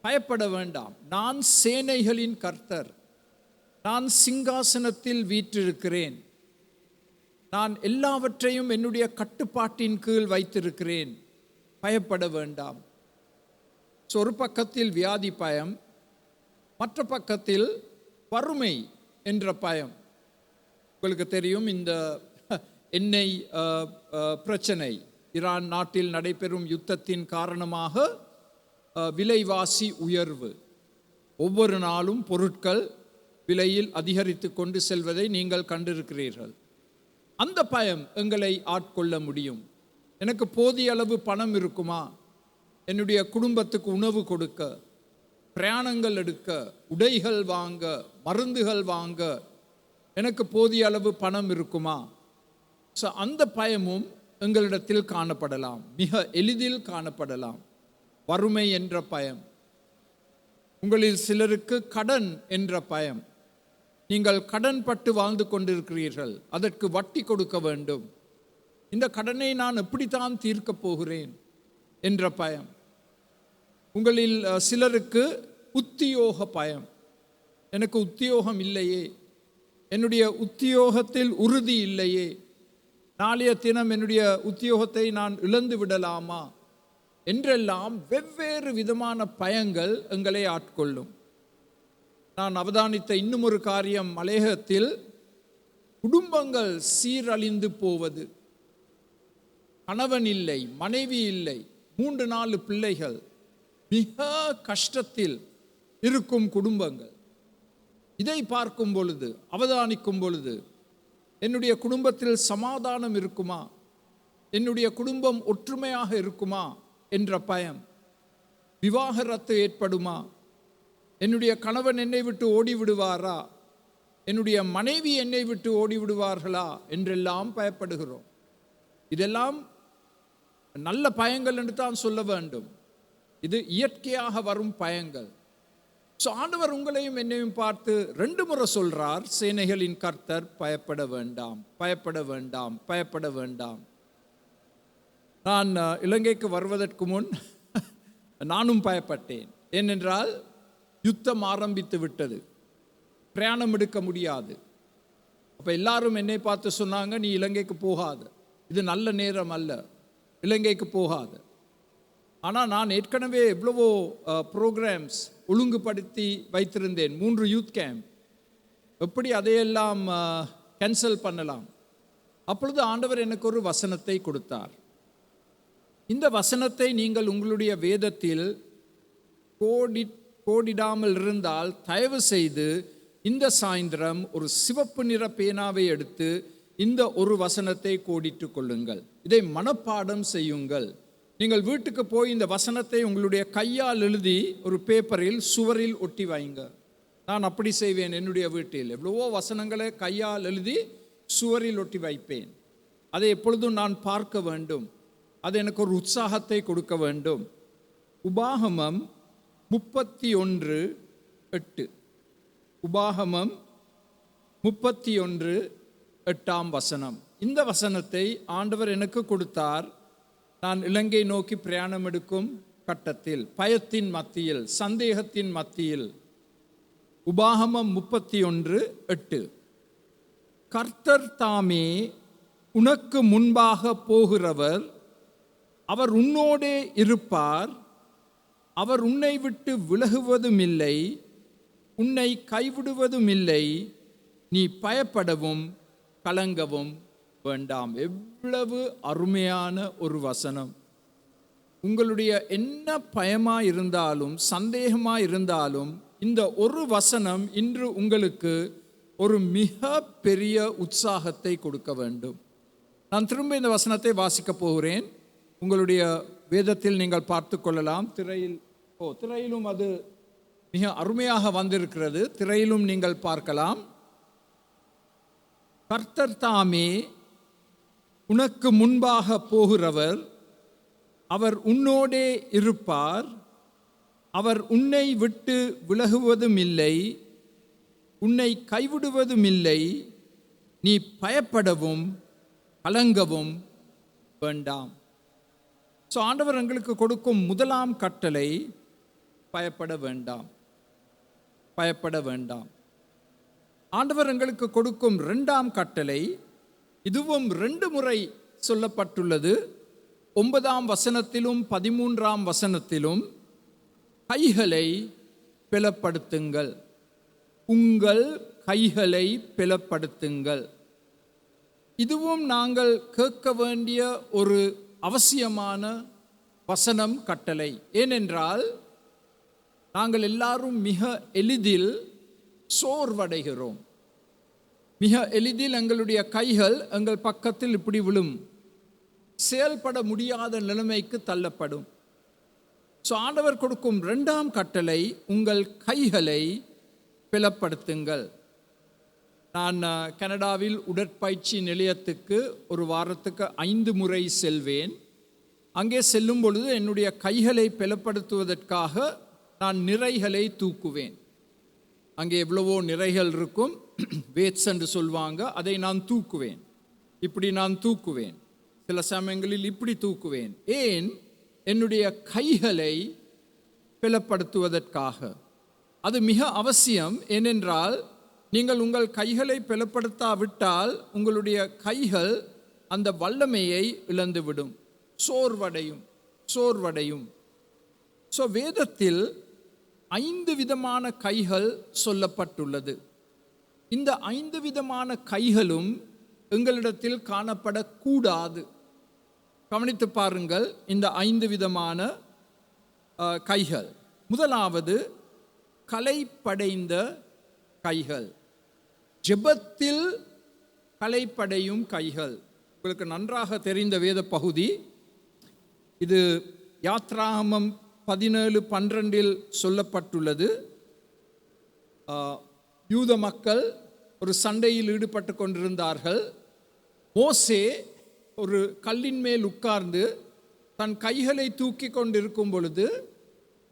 பயப்பட வேண்டாம். நான் சேனைகளின் கர்த்தர், நான் சிங்காசனத்தில் வீற்றிருக்கிறேன், நான் எல்லாவற்றையும் என்னுடைய கட்டுப்பாட்டின் கீழ் வைத்திருக்கிறேன், பயப்பட வேண்டாம். ஸோ ஒரு பக்கத்தில் வியாதி பயம், மற்ற பக்கத்தில் வறுமை என்ற பயம். உங்களுக்கு தெரியும், இந்த எண்ணெய் பிரச்சனை, ஈரான் நாட்டில் நடைபெறும் யுத்தத்தின் காரணமாக விலைவாசி உயர்வு. ஒவ்வொரு நாளும் பொருட்கள் விலையில் அதிகரித்து கொண்டு செல்வதை நீங்கள் கண்டிருக்கிறீர்கள். அந்த பயம் எங்களை ஆட்கொள்ள முடியும். எனக்கு போதிய அளவு பணம் இருக்குமா? என்னுடைய குடும்பத்துக்கு உணவு கொடுக்க, பிரயாணங்கள் எடுக்க, உடைகள் வாங்க, மருந்துகள் வாங்க எனக்கு போதிய அளவு பணம் இருக்குமா? ஸோ அந்த பயமும் எங்களிடத்தில் காணப்படலாம், மிக எளிதில் காணப்படலாம். வறுமை என்ற பயம். உங்களில் சிலருக்கு கடன் என்ற பயம். நீங்கள் கடன் பட்டு வாழ்ந்து கொண்டிருக்கிறீர்கள், அதற்கு வட்டி கொடுக்க வேண்டும். இந்த கடனை நான் எப்படித்தான் தீர்க்கப் போகிறேன் என்ற பயம். உங்களில் சிலருக்கு உத்தியோக பயம். எனக்கு உத்தியோகம் இல்லையே, என்னுடைய உத்தியோகத்தில் உறுதி இல்லையே, நாளைய தினம் என்னுடைய உத்தியோகத்தை நான் இழந்து விடலாமா என்றெல்லாம் வெவ்வேறு விதமான பயங்கள் எங்களை ஆட்கொள்ளும். நான் அவதானித்த இன்னும் ஒரு காரியம், மலையகத்தில் குடும்பங்கள் சீரழிந்து போவது. கணவன் இல்லை, மனைவி இல்லை, 3-4 பிள்ளைகள், மிக கஷ்டத்தில் இருக்கும் குடும்பங்கள். இதை பார்க்கும் பொழுது, அவதானிக்கும் பொழுது, என்னுடைய குடும்பத்தில் சமாதானம் இருக்குமா, என்னுடைய குடும்பம் ஒற்றுமையாக இருக்குமா என்ற பயம். விவாகரத்து ஏற்படுமா, என்னுடைய கணவன் என்னை விட்டு ஓடிவிடுவாரா, என்னுடைய மனைவி என்னை விட்டு ஓடிவிடுவார்களா என்றெல்லாம் பயப்படுகிறோம். இதெல்லாம் நல்ல பயங்கள் என்று தான் சொல்ல வேண்டும். இது இயற்கையாக வரும் பயங்கள். ஸோ ஆண்டவர் உங்களையும் என்னையும் பார்த்து 2 முறை சொல்றார், சேனைகளின் கர்த்தர் பயப்பட வேண்டாம், பயப்பட வேண்டாம், பயப்பட வேண்டாம். நான் இலங்கைக்கு வருவதற்கு முன் நானும் பயப்பட்டேன். ஏனென்றால் யுத்தம் ஆரம்பித்து விட்டது, பிரயாணம் எடுக்க முடியாது. அப்போ எல்லாரும் என்னை பார்த்து சொன்னாங்க, நீ இலங்கைக்கு போகாத, இது நல்ல நேரம் அல்ல, இலங்கைக்கு போகாத. ஆனால் நான் ஏற்கனவே எவ்வளவோ ப்ரோக்ராம்ஸ் ஒழுங்குபடுத்தி வைத்திருந்தேன், 3 யூத் கேம்ப். எப்படி அதையெல்லாம் கேன்சல் பண்ணலாம்? அப்பொழுது ஆண்டவர் எனக்கு ஒரு வசனத்தை கொடுத்தார். இந்த வசனத்தை நீங்கள் உங்களுடைய வேதத்தில் கோடிடாமல் இருந்தால் தயவு செய்து இந்த சாயந்திரம் ஒரு சிவப்பு நிற பேனாவை எடுத்து இந்த ஒரு வசனத்தை கோடிட்டு கொள்ளுங்கள். இதை மனப்பாடம் செய்யுங்கள். நீங்கள் வீட்டுக்கு போய் இந்த வசனத்தை உங்களுடைய கையால் எழுதி ஒரு பேப்பரில் சுவரில் ஒட்டி வைங்க. நான் அப்படி செய்வேன். என்னுடைய வீட்டில் எவ்வளவோ வசனங்களை கையால் எழுதி சுவரில் ஒட்டி வைப்பேன். அதை எப்பொழுதும் நான் பார்க்க வேண்டும். அது எனக்கு ஒரு உற்சாகத்தை கொடுக்க வேண்டும். உபாகமம் 31:8. உபாகமம் 31:8 வசனம். இந்த வசனத்தை ஆண்டவர் எனக்கு கொடுத்தார். நான் இலங்கை நோக்கி பிரயாணம் எடுக்கும் கட்டத்தில், பயத்தின் மத்தியில், சந்தேகத்தின் மத்தியில். உபாகமம் 31:8. கர்த்தர் தாமே உனக்கு முன்பாக போகிறவர், அவர் உன்னோடே இருப்பார், அவர் உன்னை விட்டு விலகுவதுமில்லை, உன்னை கைவிடுவதுமில்லை, நீ பயப்படவும் கலங்கவும் வேண்டாம். எவ்வளவு அருமையான ஒரு வசனம்! உங்களுடைய என்ன பயமாக இருந்தாலும் சந்தேகமாக இருந்தாலும் இந்த ஒரு வசனம் இன்று உங்களுக்கு ஒரு மிக பெரிய உற்சாகத்தை கொடுக்க வேண்டும். நான் திரும்ப இந்த வசனத்தை வாசிக்கப் போகிறேன். உங்களுடைய வேதத்தில் நீங்கள் பார்த்து கொள்ளலாம். திரையிலும் அது மிக அருமையாக வந்திருக்கிறது. திரையிலும் நீங்கள் பார்க்கலாம். கர்த்தர் தாமே உனக்கு முன்பாக போகிறவர், அவர் உன்னோடே இருப்பார், அவர் உன்னை விட்டு விலகுவதும் இல்லை, உன்னை கைவிடுவதும் இல்லை, நீ பயப்படவும் கலங்கவும் வேண்டாம். ஸோ ஆண்டவர் எங்களுக்கு கொடுக்கும் முதலாம் கட்டளை, பயப்பட வேண்டாம், பயப்பட வேண்டாம். ஆண்டவர் எங்களுக்கு கொடுக்கும் 2ஆம் கட்டளை, இதுவும் 2 முறை சொல்லப்பட்டுள்ளது. 9ஆம் வசனத்திலும் 13ஆம் வசனத்திலும், கைகளை பலப்படுத்துங்கள், உங்கள் கைகளை பலப்படுத்துங்கள். இதுவும் நாங்கள் கேட்க வேண்டிய ஒரு அவசியமான வசனம், கட்டளை. ஏனென்றால் நாங்கள் எல்லாரும் மிக எளிதில் சோர்வடைகிறோம். மிக எளிதில் எங்களுடைய கைகள் எங்கள் பக்கத்தில் இப்படி விழும், செயல்பட முடியாத நிலைமைக்கு தள்ளப்படும். ஸோ ஆண்டவர் கொடுக்கும் 2ஆம் கட்டளை, உங்கள் கைகளை பலப்படுத்துங்கள். நான் கனடாவில் உடற்பயிற்சி நிலையத்துக்கு ஒரு வாரத்துக்கு 5 முறை செல்வேன். அங்கே செல்லும் பொழுது என்னுடைய கைகளை பலப்படுத்துவதற்காக நான் நிறைகளை தூக்குவேன். அங்கே எவ்வளவோ நிறைகள் இருக்கும், வேட்ஸ் என்று சொல்வாங்க. அதை நான் தூக்குவேன், இப்படி நான் தூக்குவேன். சில சமயங்களில் இப்படி தூக்குவேன். ஏன்? என்னுடைய கைகளை பலப்படுத்துவதற்காக. அது மிக அவசியம். ஏனென்றால் நீங்கள் உங்கள் கைகளை பலப்படுத்தாவிட்டால் உங்களுடைய கைகள் அந்த வல்லமையை இழந்துவிடும், சோர்வடையும். ஸோ வேதத்தில் 5 விதமான கைகள் சொல்லப்பட்டுள்ளது. இந்த 5 விதமான கைகளும் எங்களிடத்தில் காணப்படக்கூடாது. கவனித்து பாருங்கள் இந்த 5 விதமான கைகள். முதலாவது களைப்படைந்த கைகள், ஜெபத்தில் களைப்படையும் கைகள். உங்களுக்கு நன்றாக தெரிந்த வேத பகுதி இது. யாத்ராகமம் 17:12 சொல்லப்பட்டுள்ளது. யூத மக்கள் ஒரு சண்டையில் ஈடுபட்டு கொண்டிருந்தார்கள். மோசே ஒரு கல்லின் மேல் உட்கார்ந்து தன் கைகளை தூக்கி கொண்டிருக்கும் பொழுது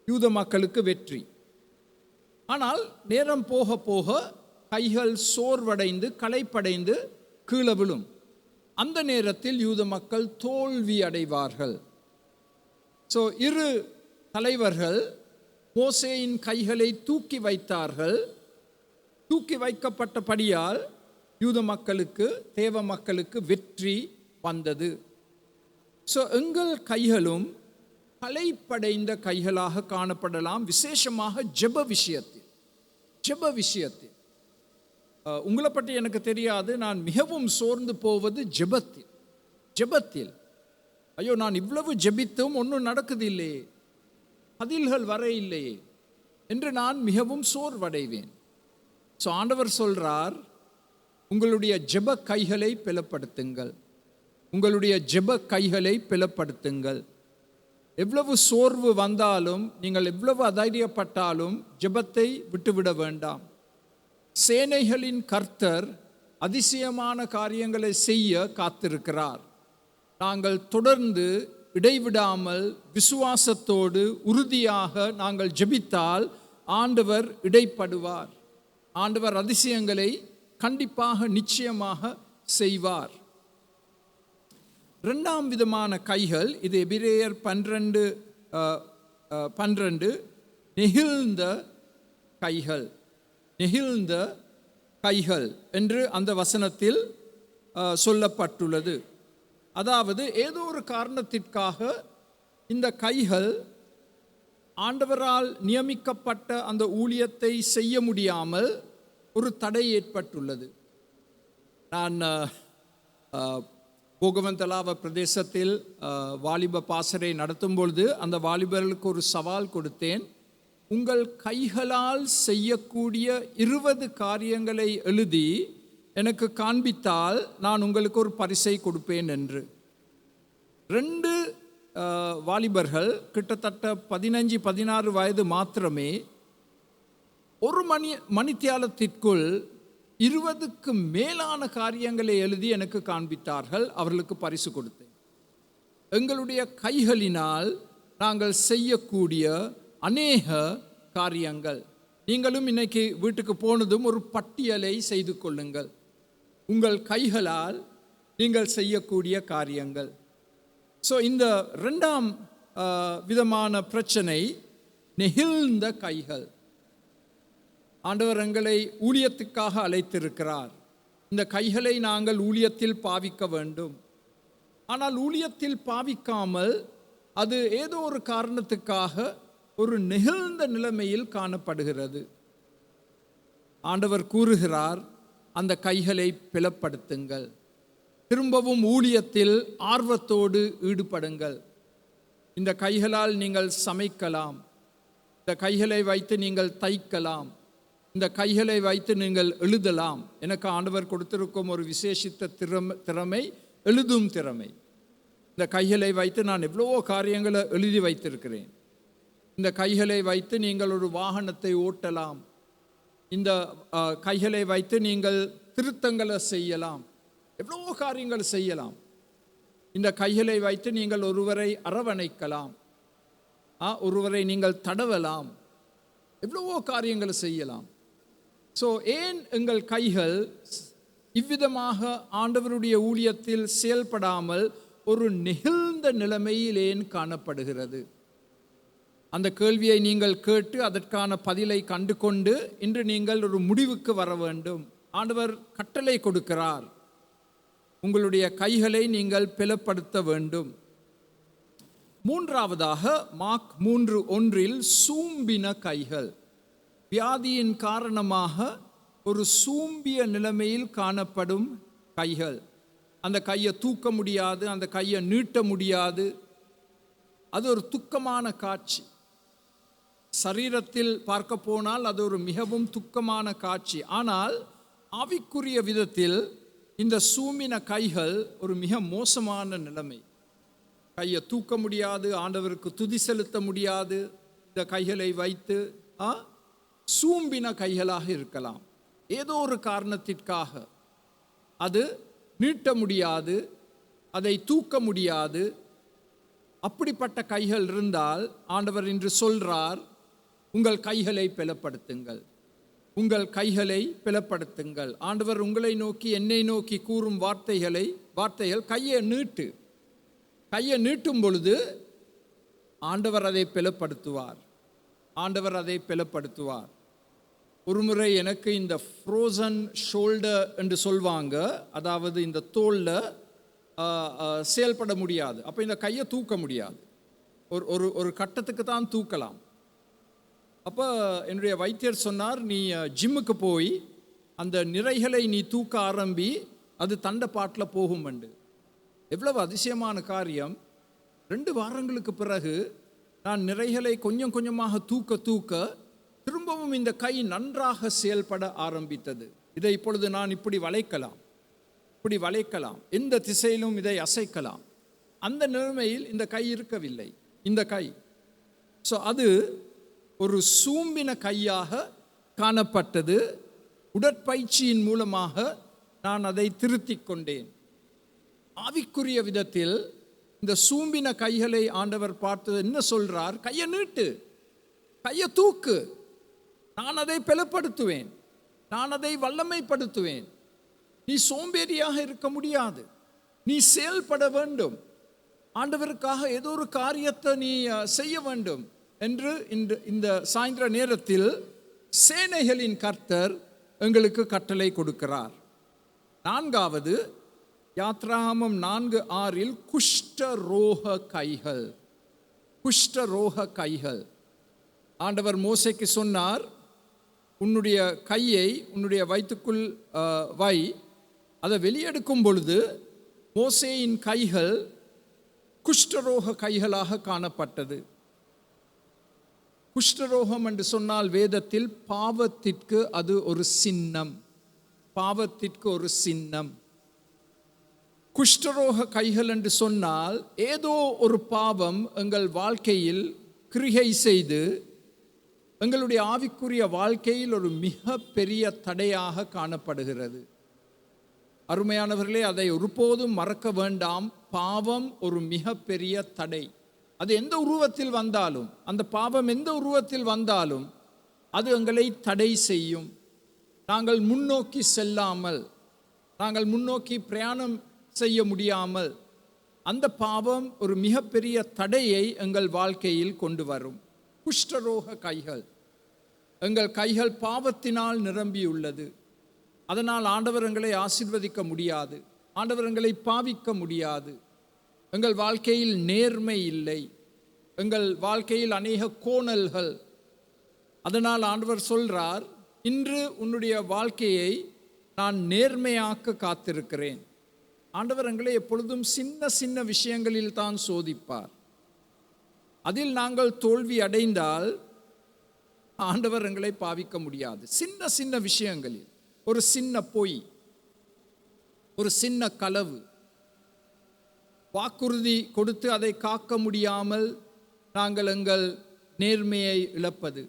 யூத மக்களுக்கு வெற்றி. ஆனால் நேரம் போக போக கைகள் சோர்வடைந்து களைப்படைந்து கீழே விழும். அந்த நேரத்தில் யூத மக்கள் தோல்வி அடைவார்கள். ஸோ 2 தலைவர்கள் மோசேயின் கைகளை தூக்கி வைத்தார்கள். தூக்கி வைக்கப்பட்டபடியால் யூத மக்களுக்கு, தேவ மக்களுக்கு வெற்றி வந்தது. ஸோ எங்கள் கைகளும் களைப்படைந்த கைகளாக காணப்படலாம், விசேஷமாக ஜெப விஷயத்தில். உங்களை பற்றி எனக்கு தெரியாது, நான் மிகவும் சோர்ந்து போவது ஜெபத்தில். ஐயோ, நான் இவ்வளவு ஜெபித்தும் ஒன்றும் நடக்குது இல்லையே, பதில்கள் வர இல்லையே என்று நான் மிகவும் சோர்வடைவேன். ஸோ ஆண்டவர் சொல்றார், உங்களுடைய ஜெப கைகளை பலப்படுத்துங்கள், உங்களுடைய ஜெப கைகளை பலப்படுத்துங்கள். எவ்வளவு சோர்வு வந்தாலும், நீங்கள் எவ்வளவு அதைரியப்பட்டாலும் ஜெபத்தை விட்டுவிட வேண்டாம். சேனைகளின் கர்த்தர் அதிசயமான காரியங்களை செய்ய காத்திருக்கிறார். நாங்கள் தொடர்ந்து இடைவிடாமல் விசுவாசத்தோடு உறுதியாக நாங்கள் ஜெபித்தால் ஆண்டவர் இடைப்படுவார். ஆண்டவர் அதிசயங்களை கண்டிப்பாக நிச்சயமாக செய்வார். 2ஆம் விதமான கைகள், இது எபிரேயர் 12 நெகிழ்ந்த கைகள் என்று அந்த வசனத்தில் சொல்லப்பட்டுள்ளது. அதாவது ஏதோ ஒரு காரணத்திற்காக இந்த கைகள் ஆண்டவரால் நியமிக்கப்பட்ட அந்த ஊழியத்தை செய்ய முடியாமல் ஒரு தடை ஏற்பட்டுள்ளது. நான் போகவந்தலாவ பிரதேசத்தில் வாலிப பாசறை நடத்தும் பொழுது அந்த வாலிபர்களுக்கு ஒரு சவால் கொடுத்தேன். உங்கள் கைகளால் செய்யக்கூடிய 20 காரியங்களை எழுதி எனக்கு காண்பித்தால் நான் உங்களுக்கு ஒரு பரிசை கொடுப்பேன் என்று. 2 வாலிபர்கள் கிட்டத்தட்ட 15-16 வயது மாத்திரமே ஒரு மணித்தியாலத்திற்குள் 20க்கு மேலான காரியங்களை எழுதி எனக்கு காண்பித்தார்கள். அவர்களுக்கு பரிசு கொடுத்தேன். எங்களுடைய கைகளினால் நாங்கள் செய்யக்கூடிய அநேக காரியங்கள். நீங்களும் இன்னைக்கு வீட்டுக்கு போனதும் ஒரு பட்டியலை செய்து கொள்ளுங்கள், உங்கள் கைகளால் நீங்கள் செய்யக்கூடிய காரியங்கள். ஸோ இந்த 2ஆம் விதமான பிரச்சனை நெகிழ்ந்த கைகள். ஆண்டவர் எங்களை ஊழியத்துக்காக அழைத்திருக்கிறார். இந்த கைகளை நாங்கள் ஊழியத்தில் பாவிக்க வேண்டும். ஆனால் ஊழியத்தில் பாவிக்காமல் அது ஏதோ ஒரு காரணத்துக்காக ஒரு நெகிழ்ந்த நிலைமையில் காணப்படுகிறது. ஆண்டவர் கூறுகிறார், அந்த கைகளை பலப்படுத்துங்கள், திரும்பவும் ஊழியத்தில் ஆர்வத்தோடு ஈடுபடுங்கள். இந்த கைகளால் நீங்கள் சமைக்கலாம், இந்த கைகளை வைத்து நீங்கள் தைக்கலாம், இந்த கைகளை வைத்து நீங்கள் எழுதலாம். எனக்கு ஆண்டவர் கொடுத்திருக்கும் ஒரு விசேஷித்த திறமை எழுதும் திறமை. இந்த கைகளை வைத்து நான் எவ்வளவோ காரியங்களை எழுதி வைத்திருக்கிறேன். இந்த கைகளை வைத்து நீங்கள் ஒரு வாகனத்தை ஓட்டலாம். இந்த கைகளை வைத்து நீங்கள் திருத்தங்களை செய்யலாம், எவ்வளவோ காரியங்கள் செய்யலாம். இந்த கைகளை வைத்து நீங்கள் ஒருவரை அரவணைக்கலாம், ஒருவரை நீங்கள் தடவலாம், எவ்வளவோ காரியங்களை செய்யலாம். ஸோ ஏன் எங்கள் கைகள் இவ்விதமாக ஆண்டவருடைய ஊழியத்தில் செயல்படாமல் ஒரு நெகிழ்ந்த நிலைமையில் ஏன் காணப்படுகிறது? அந்த கேள்வியை நீங்கள் கேட்டு அதற்கான பதிலை கண்டு கொண்டு இன்று நீங்கள் ஒரு முடிவுக்கு வர வேண்டும். ஆண்டவர் கட்டளை கொடுக்கிறார், உங்களுடைய கைகளை நீங்கள் பலப்படுத்த வேண்டும். மூன்றாவதாக மார்க் 3:1 சூம்பின கைகள். வியாதியின் காரணமாக ஒரு சூம்பிய நிலைமையில் காணப்படும் கைகள். அந்த கையை தூக்க முடியாது, அந்த கையை நீட்ட முடியாது. அது ஒரு துக்கமான காட்சி. சரீரத்தில் பார்க்க போனால் அது ஒரு மிகவும் துக்கமான காட்சி. ஆனால் ஆவிக்குரிய விதத்தில் இந்த சூம்பின கைகள் ஒரு மிக மோசமான நிலைமை. கையை தூக்க முடியாது, ஆண்டவருக்கு துதி செலுத்த முடியாது. இந்த கைகளை வைத்து சூம்பின கைகளாக இருக்கலாம். ஏதோ ஒரு காரணத்திற்காக அது நீட்ட முடியாது, அதை தூக்க முடியாது. அப்படிப்பட்ட கைகள் இருந்தால் ஆண்டவர் இன்று சொல்றார், உங்கள் கைகளை பலப்படுத்துங்கள், உங்கள் கைகளை பலப்படுத்துங்கள். ஆண்டவர் உங்களை நோக்கி என்னை நோக்கி கூறும் வார்த்தைகள் கையை நீட்டு. கையை நீட்டும் பொழுது ஆண்டவர் அதை பலப்படுத்துவார். ஆண்டவர் அதை பலப்படுத்துவார். ஒரு முறை எனக்கு இந்த ஃப்ரோசன் ஷோல்டர் என்று சொல்வாங்க, அதாவது இந்த தோளில் செயல்பட முடியாது. அப்போ இந்த கையை தூக்க முடியாது, ஒரு கட்டத்துக்கு தான் தூக்கலாம். அப்போ என்னுடைய வைத்தியர் சொன்னார், நீ ஜிம்முக்கு போய் அந்த நிறைகளை நீ தூக்க ஆரம்பி, அது தண்டை பாட்டில் போகும் என்று. எவ்வளவு அதிசயமான காரியம்! 2 வாரங்களுக்கு பிறகு நான் நிறைகளை கொஞ்சம் கொஞ்சமாக தூக்க திரும்பவும் இந்த கை நன்றாக செயல்பட ஆரம்பித்தது. இதை இப்பொழுது நான் இப்படி வளைக்கலாம், எந்த திசையிலும் இதை அசைக்கலாம். அந்த நிலைமையில் இந்த கை இருக்கவில்லை. இந்த கை அது ஒரு சூம்பின கையாக காணப்பட்டது. உடற்பயிற்சியின் மூலமாக நான் அதை திருத்திக் கொண்டேன். ஆவிக்குரிய விதத்தில் இந்த சூம்பின கைகளை ஆண்டவர் பார்த்தது என்ன சொல்றார்? கையை நீட்டு, கையை தூக்கு, நான் அதை பலப்படுத்துவேன், நான் அதை வல்லமைப்படுத்துவேன். நீ சோம்பேறியாக இருக்க முடியாது, நீ செயல்பட வேண்டும், ஆண்டவருக்காக ஏதோ ஒரு காரியத்தை நீ செய்ய வேண்டும் என்று இந்த சாயந்திர நேரத்தில் சேனைகளின் கர்த்தர் எங்களுக்கு கட்டளை கொடுக்கிறார். 4வது யாத்ராகமம் 4:6 குஷ்டரோக கைகள். குஷ்டரோக கைகள். ஆண்டவர் மோசேக்கு சொன்னார், உன்னுடைய கையை உன்னுடைய வயிற்றுக்குள் வை. அதை வெளியெடுக்கும் பொழுது மோசேயின் கைகள் குஷ்டரோக கைகளாக காணப்பட்டது. குஷ்டரோகம் என்று சொன்னால் வேதத்தில் பாவத்திற்கு அது ஒரு சின்னம். பாவத்திற்கு ஒரு சின்னம். குஷ்டரோக கைகள் என்று சொன்னால் ஏதோ ஒரு பாவம் எங்கள் வாழ்க்கையில் கிரிகை செய்து எங்களுடைய ஆவிக்குரிய வாழ்க்கையில் ஒரு மிக பெரிய தடையாக காணப்படுகிறது. அருமையானவர்களே, அதை ஒருபோதும் மறக்க வேண்டாம். பாவம் ஒரு மிக பெரிய தடை. அது எந்த உருவத்தில் வந்தாலும், அந்த பாவம் எந்த உருவத்தில் வந்தாலும் அது எங்களை தடை செய்யும். நாங்கள் முன்னோக்கி செல்லாமல், நாங்கள் முன்னோக்கி பிரயாணம் செய்ய முடியாமல், அந்த பாவம் ஒரு மிகப்பெரிய தடையை எங்கள் வாழ்க்கையில் கொண்டு வரும். குஷ்டரோக கைகள். எங்கள் கைகள் பாவத்தினால் நிரம்பியுள்ளது. அதனால் ஆண்டவர் எங்களை ஆசீர்வதிக்க முடியாது, ஆண்டவர் எங்களை பாவிக்க முடியாது. எங்கள் வாழ்க்கையில் நேர்மை இல்லை, எங்கள் வாழ்க்கையில் அநேக கோணல்கள். அதனால் ஆண்டவர் சொல்றார், இன்று உன்னுடைய வாழ்க்கையை நான் நேர்மையாக்க காத்திருக்கிறேன். ஆண்டவர் எங்களை எப்பொழுதும் சின்ன சின்ன விஷயங்களில் தான் சோதிப்பார். அதில் நாங்கள் தோல்வி அடைந்தால் ஆண்டவர் எங்களை பாவிக்க முடியாது. சின்ன சின்ன விஷயங்களில், ஒரு சின்ன பொய், ஒரு சின்ன களவு, வாக்குறுதி கொடுத்து அதை காக்க முடியாமல் நாங்கள் எங்கள் நேர்மையை இழப்பது.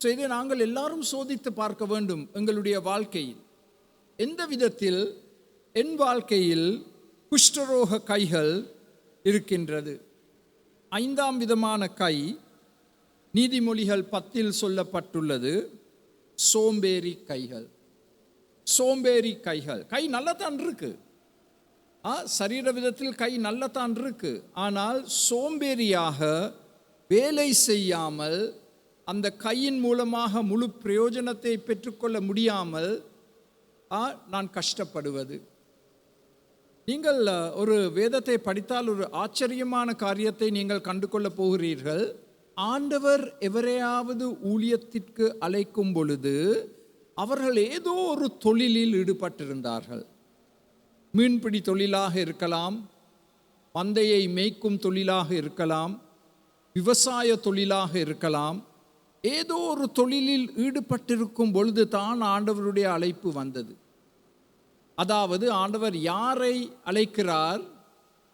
இதை நாங்கள் எல்லாரும் சோதித்து பார்க்க வேண்டும். எங்களுடைய வாழ்க்கையில் எந்த விதத்தில் என் வாழ்க்கையில் குஷ்டரோக கைகள் இருக்கின்றது? 5ஆம் விதமான கை நீதிமொழிகள் 10 சொல்லப்பட்டுள்ளது. சோம்பேறி கைகள். சோம்பேறி கைகள். கை நல்லா தான் இருக்கு, சரீர விதத்தில் கை நல்லதான் இருக்கு, ஆனால் சோம்பேறியாக வேலை செய்யாமல் அந்த கையின் மூலமாக முழு பிரயோஜனத்தை பெற்றுக்கொள்ள முடியாமல் நான் கஷ்டப்படுவது. நீங்கள் ஒரு வேதத்தை படித்தால் ஒரு ஆச்சரியமான காரியத்தை நீங்கள் கண்டுகொள்ள போகிறீர்கள். ஆண்டவர் எவரையாவது ஊழியத்திற்கு அழைக்கும் பொழுது அவர்கள் ஏதோ ஒரு தொழிலில் ஈடுபட்டிருந்தார்கள். மீன்பிடி தொழிலாக இருக்கலாம், மந்தையை மேய்க்கும் தொழிலாக இருக்கலாம், விவசாய தொழிலாக இருக்கலாம். ஏதோ ஒரு தொழிலில் ஈடுபட்டிருக்கும் பொழுது தான் ஆண்டவருடைய அழைப்பு வந்தது. அதாவது ஆண்டவர் யாரை அழைக்கிறார்?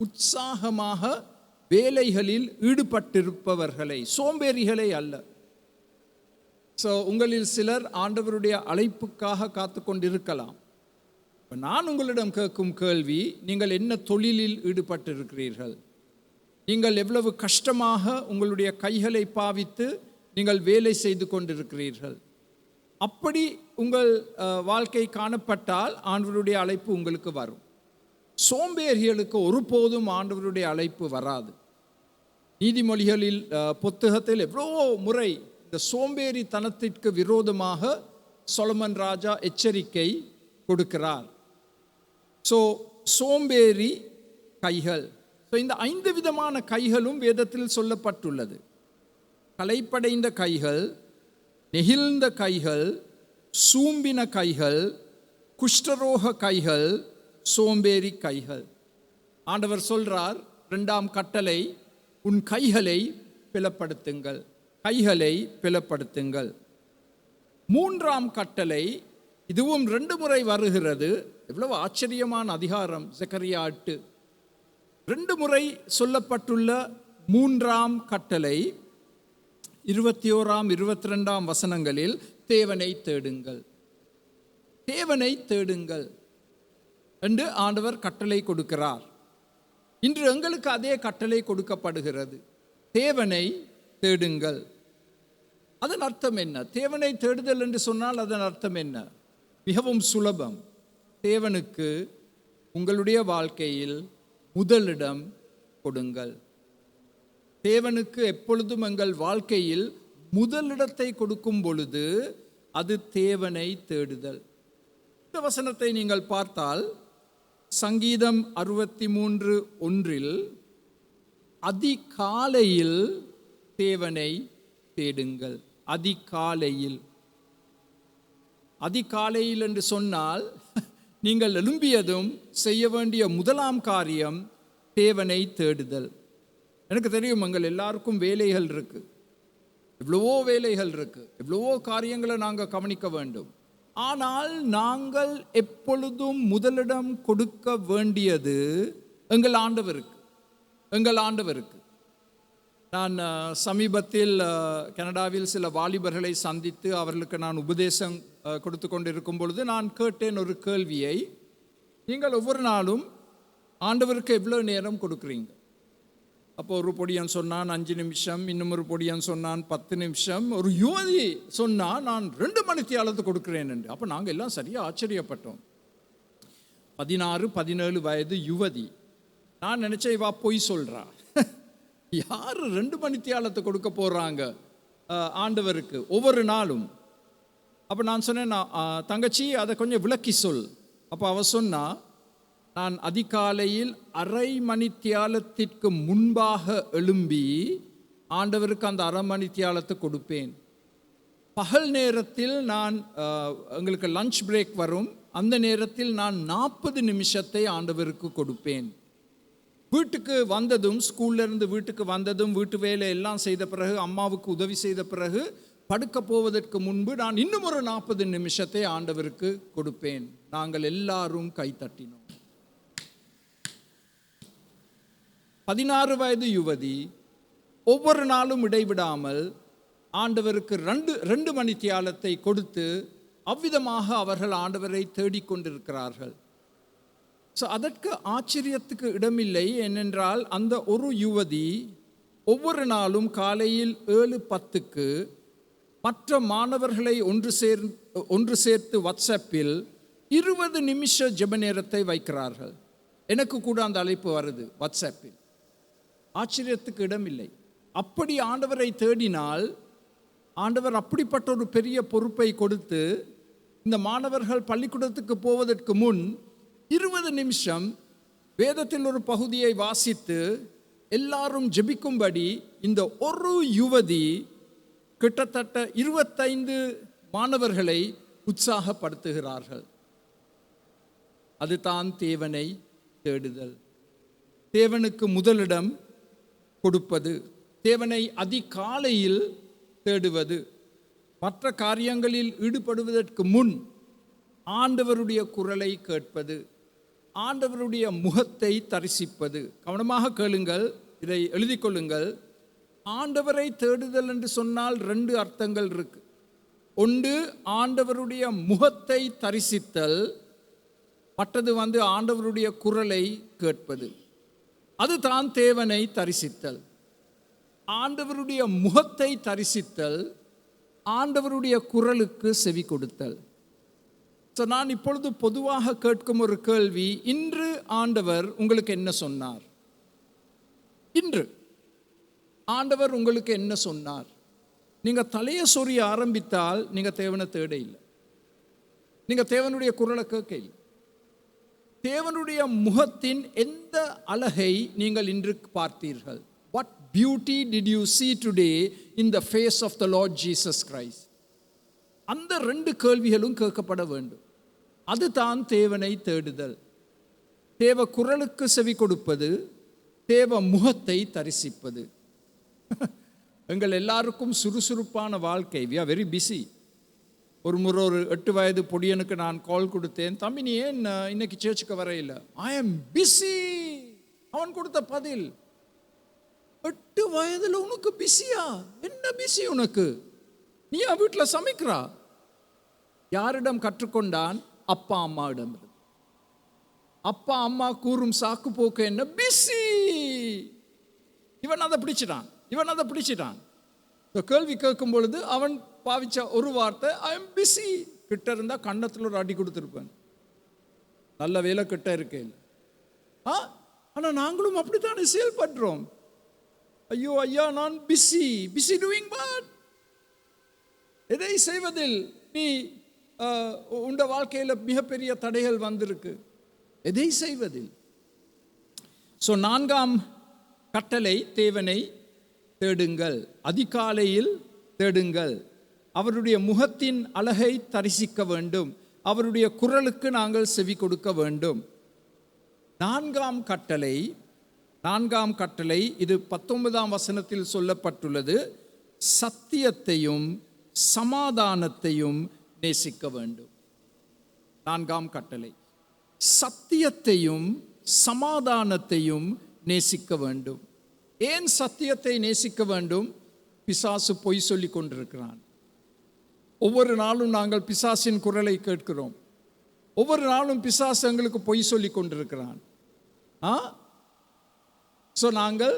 உற்சாகமாக வேலைகளில் ஈடுபட்டிருப்பவர்களை, சோம்பேறிகளை அல்ல. உங்களில் சிலர் ஆண்டவருடைய அழைப்புக்காக காத்து கொண்டிருக்கலாம். நான் உங்களிடம் கேட்கும் கேள்வி, நீங்கள் என்ன தொழிலில் ஈடுபட்டிருக்கிறீர்கள்? நீங்கள் எவ்வளவு கஷ்டமாக உங்களுடைய கைகளை பாவித்து நீங்கள் வேலை செய்து கொண்டிருக்கிறீர்கள்? அப்படி உங்கள் வாழ்க்கை காணப்பட்டால் ஆண்டவருடைய அழைப்பு உங்களுக்கு வரும். சோம்பேறிகளுக்கு ஒருபோதும் ஆண்டவருடைய அழைப்பு வராது. நீதிமொழிகளில் புத்தகத்தில் எவ்வளோ முறை இந்த சோம்பேறித்தனத்திற்கு விரோதமாக சொலமன் ராஜா எச்சரிக்கை கொடுக்கிறார். சோம்பேறி கைகள். இந்த 5 விதமான கைகளும் வேதத்தில் சொல்லப்பட்டுள்ளது. களைப்படைந்த கைகள், நெகிழ்ந்த கைகள், சூம்பின கைகள், குஷ்டரோக கைகள், சோம்பேறி கைகள். ஆண்டவர் சொல்றார், 2ஆம் கட்டளை, உன் கைகளை பிளப்படுத்துங்கள், கைகளை பிளப்படுத்துங்கள். 3ஆம் கட்டளை, இதுவும் 2 முறை வருகிறது. எவ்வளவு ஆச்சரியமான அதிகாரம்! செக்கரியா 8. 2 முறை சொல்லப்பட்டுள்ள 3ஆம் கட்டளை 21, 22 வசனங்களில் தேவனை தேடுங்கள், தேவனை தேடுங்கள் என்று ஆண்டவர் கட்டளை கொடுக்கிறார். இன்று எங்களுக்கு அதே கட்டளை கொடுக்கப்படுகிறது, தேவனை தேடுங்கள். அதன் அர்த்தம் என்ன? தேவனை தேடுதல் என்று சொன்னால் அதன் அர்த்தம் என்ன? மிகவும் சுலபம். தேவனுக்கு உங்களுடைய வாழ்க்கையில் முதலிடம் கொடுங்கள். தேவனுக்கு எப்பொழுதும் எங்கள் வாழ்க்கையில் முதலிடத்தை கொடுக்கும் பொழுது அது தேவனை தேடுதல். இந்த வசனத்தை நீங்கள் பார்த்தால் சங்கீதம் 63:1 அதிகாலையில் தேவனை தேடுங்கள். அதிகாலையில். அதிகாலையில் என்று சொன்னால் நீங்கள் எழும்பியதும் செய்ய வேண்டிய முதலாம் காரியம் தேவனை தேடுதல். எனக்கு தெரியும், எங்கள் எல்லாருக்கும் வேலைகள் இருக்கு, எவ்வளவோ வேலைகள் இருக்கு, எவ்வளவோ காரியங்களை நாங்கள் கவனிக்க வேண்டும். ஆனால் நாங்கள் எப்பொழுதும் முதலிடம் கொடுக்க வேண்டியது எங்கள் ஆண்டவருக்கு, எங்கள் ஆண்டவருக்கு. நான் சமீபத்தில் கனடாவில் சில வாலிபர்களை சந்தித்து அவர்களுக்கு நான் உபதேசம் கொடுத்து கொண்டிருக்கும் பொழுது நான் கேட்டேன் ஒரு கேள்வியை. நீங்கள் ஒவ்வொரு நாளும் ஆண்டவருக்கு எவ்வளோ நேரம் கொடுக்குறீங்க? அப்போ ஒரு பொடியன் சொன்னான் 5 நிமிஷம், இன்னும் ஒரு பொடியன் சொன்னான் 10 நிமிஷம், ஒரு யுவதி சொன்னால் நான் 2 மணித்தியாலத்து கொடுக்குறேன் என்று. அப்போ நாங்கள் எல்லாம் சரியாக ஆச்சரியப்பட்டோம். 16, 17 வயது யுவதி. நான் நினச்சேன், இவா பொய் சொல்கிறா, யார் 2 மணித்தியாலத்தை கொடுக்க போகிறாங்க ஆண்டவருக்கு ஒவ்வொரு நாளும்? அப்போ நான் சொன்னேன், தங்கச்சி அதை கொஞ்சம் விளக்கி சொல். அப்போ அவ சொன்னா, நான் அதிகாலையில் அரை மணித்தியாலத்திற்கு முன்பாக எழும்பி ஆண்டவருக்கு அந்த அரை மணித்தியாலத்தை கொடுப்பேன். பகல் நேரத்தில் நான் எங்களுக்கு லஞ்ச் பிரேக் வரும், அந்த நேரத்தில் நான் 40 நிமிஷத்தை ஆண்டவருக்கு கொடுப்பேன். வீட்டுக்கு வந்ததும், ஸ்கூல்லேருந்து வீட்டுக்கு வந்ததும், வீட்டு வேலை எல்லாம் செய்த பிறகு, அம்மாவுக்கு உதவி செய்த பிறகு, படுக்க போவதற்கு முன்பு நான் இன்னும் ஒரு 40 நிமிஷத்தை ஆண்டவருக்கு கொடுப்பேன். நாங்கள் எல்லாரும் கை தட்டினோம். 16 வயது யுவதி ஒவ்வொரு நாளும் இடைவிடாமல் ஆண்டவருக்கு 2 மணித்தியாலத்தை கொடுத்து அவ்விதமாக அவர்கள் ஆண்டவரை தேடிக்கொண்டிருக்கிறார்கள். அதற்கு ஆச்சரியத்துக்கு இடமில்லை. ஏனென்றால் அந்த ஒரு யுவதி ஒவ்வொரு நாளும் காலையில் 7:10 மற்ற மாணவர்களை ஒன்று சேர்த்து வாட்ஸ்அப்பில் 20 நிமிஷ ஜெப நேரத்தை வைக்கிறார்கள். எனக்கு கூட அந்த அழைப்பு வருது வாட்ஸ்அப்பில். ஆச்சரியத்துக்கு இடமில்லை. அப்படி ஆண்டவரை தேடினால் ஆண்டவர் அப்படிப்பட்ட ஒரு பெரிய பொறுப்பை கொடுத்து இந்த மாணவர்கள் பள்ளிக்கூடத்துக்கு போவதற்கு முன் 20 நிமிஷம் வேதத்தில் ஒரு பகுதியை வாசித்து எல்லாரும் ஜெபிக்கும்படி இந்த ஒரு யுவதி கிட்டத்தட்ட 25 மாணவர்களை உற்சாகப்படுத்துகிறார்கள். அதுதான் தேவனை தேடுதல். தேவனுக்கு முதலிடம் கொடுப்பது, தேவனை அதிகாலையில் தேடுவது, மற்ற காரியங்களில் ஈடுபடுவதற்கு முன் ஆண்டவருடைய குரலை கேட்பது, ஆண்டவருடைய முகத்தை தரிசிப்பது. கவனமாக கேளுங்கள், இதை எழுதி கொள்ளுங்கள். ஆண்டவரை தேடுதல் என்று சொன்னால் 2 அர்த்தங்கள் இருக்கு. ஒன்று ஆண்டவருடைய முகத்தை தரிசித்தல், மற்றது ஆண்டவருடைய குரலை கேட்பது. அதுதான் தேவனை தரிசித்தல். ஆண்டவருடைய முகத்தை தரிசித்தல், ஆண்டவருடைய குரலுக்கு செவி கொடுத்தல். நான் இப்பொழுது பொதுவாக கேட்கும் ஒரு கேள்வி, இன்று ஆண்டவர் உங்களுக்கு என்ன சொன்னார்? இன்று ஆண்டவர் உங்களுக்கு என்ன சொன்னார்? நீங்கள் தலையை சொரிய ஆரம்பித்தால் நீங்கள் தேவனை தேட இல்லை, நீங்கள் தேவனுடைய குரலை கேட்க இல்லை. தேவனுடைய முகத்தின் எந்த அழகை நீங்கள் இன்று பார்த்தீர்கள்? What beauty did you see today in the face of the Lord Jesus Christ? அந்த 2 கேள்விகளும் கேட்கப்பட வேண்டும். அதுதான் தேவனை தேடுதல். தேவ குரலுக்கு செவி கொடுப்பது, தேவ முகத்தை தரிசிப்பது. எங்கள் எல்லாருக்கும் சுறுசுறுப்பான வாழ்க்கை. we are very busy. ஒரு முறை ஒரு 8 வயது பொடியனுக்கு நான் கால் கொடுத்தேன், தம்பி நீ ஏன் இன்னைக்கு சர்ச்சுக்கு வரையில்லை? I am busy. அவன் கொடுத்த பதில், 8 வயதுல உனக்கு பிஸியா? என்ன பிஸி உனக்கு? நீ வீட்டில் சமைக்கிறா? யாரிடம் கற்றுக்கொண்டான்? அப்பா அம்மாவிடம். அப்பா அம்மா கூறும் சாக்கு போக்கு என்ன? பிஸி. இவன் அதை பிடிச்சிட்டான். கேள்வி கேட்கும் பொழுது அவன் பாவிச்ச ஒரு வார்த்தை, ஐ எம் பிஸி. கிட்ட இருந்தா கண்ணத்தில் ஒரு அடி கொடுத்துருப்பேன். நல்ல வேலை கிட்ட இருக்கேன். ஆனா நாங்களும் அப்படித்தானே செயல்படுறோம். ஐயோ ஐயா, நான் பிஸி டூயிங் வாட்? எதை செய்வதில் நீ உண்ட வாழ்க்கையில் மிகப்பெரிய தடைகள் வந்திருக்கு. எதை செய்வதில்? ஸோ 4ஆம் கட்டளை, தேவனை தேடுங்கள், அதிகாலையில் தேடுங்கள், அவருடைய முகத்தின் அழகை தரிசிக்க வேண்டும், அவருடைய குரலுக்கு நாங்கள் செவி கொடுக்க வேண்டும். 4ஆம் கட்டளை இது 19ஆம் வசனத்தில் சொல்லப்பட்டுள்ளது. சத்தியத்தையும் சமாதானத்தையும் நேசிக்க வேண்டும். 4ஆம் கட்டளை, சத்தியத்தையும் சமாதானத்தையும் நேசிக்க வேண்டும். ஏன் சத்தியத்தை நேசிக்க வேண்டும்? பிசாசு பொய் சொல்லி கொண்டிருக்கிறான். ஒவ்வொரு நாளும் நாங்கள் பிசாசின் குரலை கேட்கிறோம். ஒவ்வொரு நாளும் பிசாசு எங்களுக்கு பொய் சொல்லி கொண்டிருக்கிறான். ஸோ நாங்கள்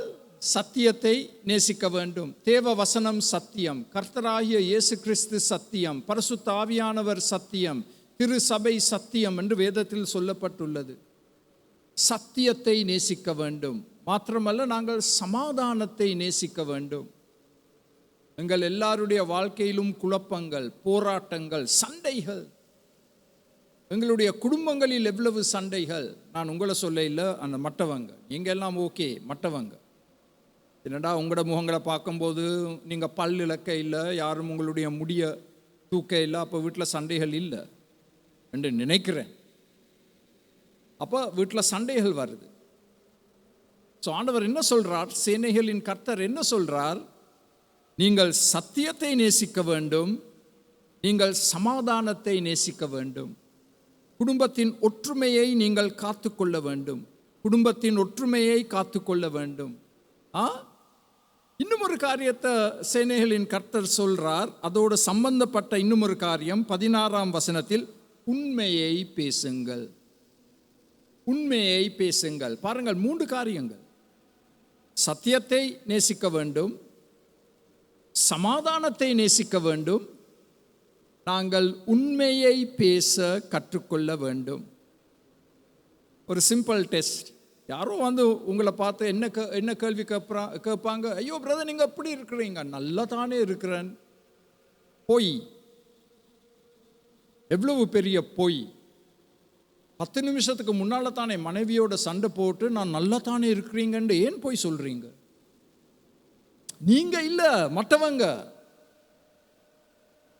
சத்தியத்தை நேசிக்க வேண்டும். தேவ வசனம் சத்தியம், கர்த்தராகிய இயேசு கிறிஸ்து சத்தியம், பரிசுத்த ஆவியானவர் சத்தியம், திரு சபை சத்தியம் என்று வேதத்தில் சொல்லப்பட்டுள்ளது. சத்தியத்தை நேசிக்க வேண்டும். மாத்திரமல்ல, நாங்கள் சமாதானத்தை நேசிக்க வேண்டும். எங்கள் எல்லாருடைய வாழ்க்கையிலும் குழப்பங்கள், போராட்டங்கள், சண்டைகள். எங்களுடைய குடும்பங்களில் எவ்வளவு சண்டைகள். நான் உங்களை சொல்ல இல்லை, அந்த மற்றவங்க, நீங்கள் எல்லாம் ஓகே, மற்றவங்க என்னடா உங்களோட முகங்களை பார்க்கும்போது நீங்கள் பல் இழக்க இல்லை, யாரும் உங்களுடைய முடிய தூக்க இல்லை, அப்போ வீட்டில் சண்டைகள் இல்லை என்று நினைக்கிறேன். அப்போ வீட்டில் சண்டைகள் வருது. ஸோ ஆண்டவர் என்ன சொல்றார்? சேனைகளின் கர்த்தர் என்ன சொல்றார்? நீங்கள் சத்தியத்தை நேசிக்க வேண்டும், நீங்கள் சமாதானத்தை நேசிக்க வேண்டும், குடும்பத்தின் ஒற்றுமையை நீங்கள் காத்துக்கொள்ள வேண்டும், குடும்பத்தின் ஒற்றுமையை காத்துக்கொள்ள வேண்டும். இன்னும் ஒரு காரியத்தை சேனைகளின் கர்த்தர் சொல்றார். அதோடு சம்பந்தப்பட்ட இன்னும் ஒரு காரியம் 16ஆம் வசனத்தில், உண்மையை பேசுங்கள். உண்மையை பேசுங்கள். பாருங்கள், 3 காரியங்கள். சத்தியத்தை நேசிக்க வேண்டும், சமாதானத்தை நேசிக்க வேண்டும், நாங்கள் உண்மையை பேச கற்றுக்கொள்ள வேண்டும். ஒரு சிம்பிள் டெஸ்ட். யாரும் வந்து உங்களை பார்த்து என்ன கேள்வி கேட்பாங்க, ஐயோ பிரதர் நீங்கள் எப்படி இருக்கிறீங்க, நல்லா தானே இருக்கிறேன். பொய். எவ்வளவு பெரிய பொய். 10 நிமிஷத்துக்கு முன்னால் தானே மனைவியோட சண்டை போட்டு நான் நல்லா தானே இருக்கிறீங்கன்னு ஏன் போய் சொல்றீங்க? நீங்க இல்லை, மற்றவங்க.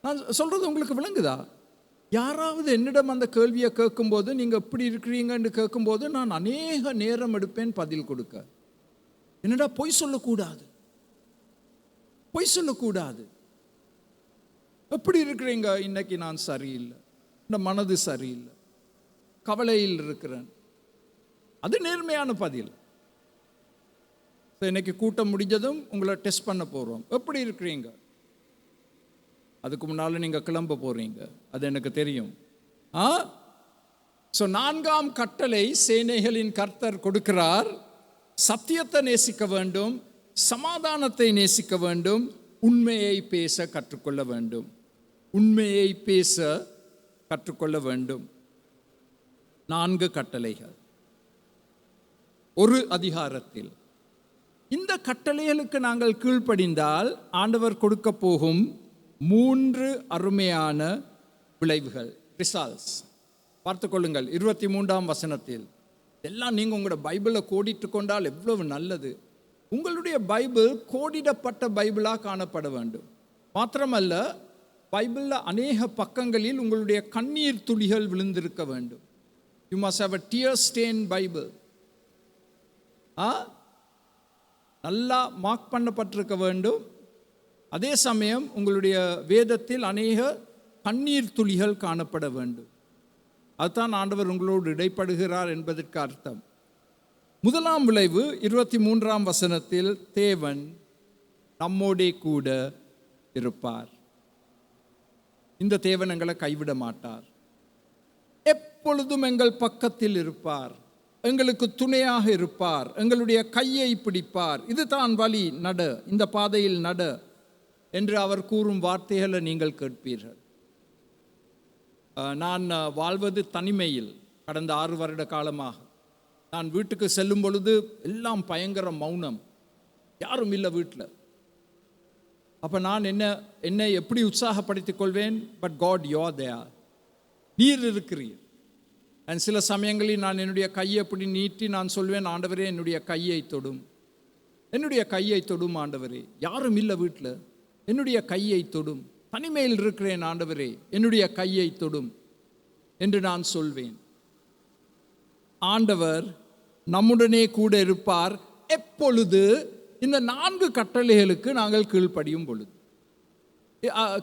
நான் சொல்றது உங்களுக்கு விளங்குதா? யாராவது என்னிடம் அந்த கேள்வியை கேட்கும்போது நீங்கள் எப்படி இருக்கிறீங்கன்னு கேட்கும்போது நான் அநேக நேரம் எடுப்பேன் பதில் கொடுக்க. என்னடா பொய் சொல்லக்கூடாது, பொய் சொல்லக்கூடாது. எப்படி இருக்கிறீங்க? இன்னைக்கு நான் சரியில்லை, இந்த மனது சரியில்லை, கவலையில் இருக்கிறேன். அது நேர்மையான பதில். இன்னைக்கு கூட்டம் முடிஞ்சதும் உங்களை டெஸ்ட் பண்ண போகிறோம். எப்படி இருக்கிறீங்க? அதுக்கு முன்னால் நீங்கள் கிளம்ப போகிறீங்க, அது எனக்கு தெரியும். ஸோ 4ஆம் கட்டளை சேனைகளின் கர்த்தர் கொடுக்கிறார். சத்தியத்தை நேசிக்க வேண்டும், சமாதானத்தை நேசிக்க வேண்டும், உண்மையை பேச கற்றுக்கொள்ள வேண்டும். உண்மையை பேச கற்றுக்கொள்ள வேண்டும். 4 கட்டளைகள் ஒரு அதிகாரத்தில். இந்த கட்டளைகளுக்கு நாங்கள் கீழ்ப்படிந்தால் ஆண்டவர் கொடுக்க போகும் 3 அருமையான விளைவுகள், ரிசல்ட்ஸ். பார்த்து கொள்ளுங்கள் 23ஆம் வசனத்தில். எல்லாம் நீங்கள் உங்களோட பைபிளை கோடிட்டு கொண்டால் எவ்வளவு நல்லது. உங்களுடைய பைபிள் கோடிடப்பட்ட பைபிளாக காணப்பட வேண்டும். மாத்திரமல்ல, பைபிளில் அநேக பக்கங்களில் உங்களுடைய கண்ணீர் துளிகள் விழுந்திருக்க வேண்டும். You must have a tear stained Bible. நல்லா மார்க் பண்ணப்பட்டிருக்க வேண்டும். அதே சமயம் உங்களுடைய வேதத்தில் அநேக கண்ணீர் துளிகள் காணப்பட வேண்டும். அதுதான் ஆண்டவர் உங்களோடு இடைப்படுகிறார் என்பதற்கு அர்த்தம். முதலாம் விளைவு 23ஆம் வசனத்தில், தேவன் நம்மோடே கூட இருப்பார். இந்த தேவன் எங்களை கைவிட மாட்டார், எப்பொழுதும் எங்கள் பக்கத்தில் இருப்பார், எங்களுக்கு துணையாக இருப்பார், எங்களுடைய கையை பிடிப்பார். இதுதான் வழி, நட, இந்த பாதையில் நட என்று அவர் கூறும் வார்த்தைகளை நீங்கள் கேட்பீர்கள். நான் வாழ்வது தனிமையில் கடந்த 6 வருட காலமாக. நான் வீட்டுக்கு செல்லும் பொழுது எல்லாம் பயங்கர மௌனம், யாரும் இல்லை வீட்டில். அப்போ நான் என்னை எப்படி உற்சாகப்படுத்திக் கொள்வேன்? But God, you are there, நீர் இருக்கிறீர். அண்ட் சில சமயங்களில் நான் என்னுடைய கையை எப்படி நீட்டி நான் சொல்வேன், ஆண்டவரே என்னுடைய கையை தொடும், என்னுடைய கையை தொடும் ஆண்டவரே. யாரும் இல்லை வீட்டில், என்னுடைய கையை தொடும், தனிமையில் இருக்கிறேன் ஆண்டவரே, என்னுடைய கையை தொடும் என்று நான் சொல்வேன். ஆண்டவர் நம்முடனே கூட இருப்பார் எப்பொழுது? இந்த 4 கட்டளைகளுக்கு நாங்கள் கீழ்ப்படியும் பொழுது.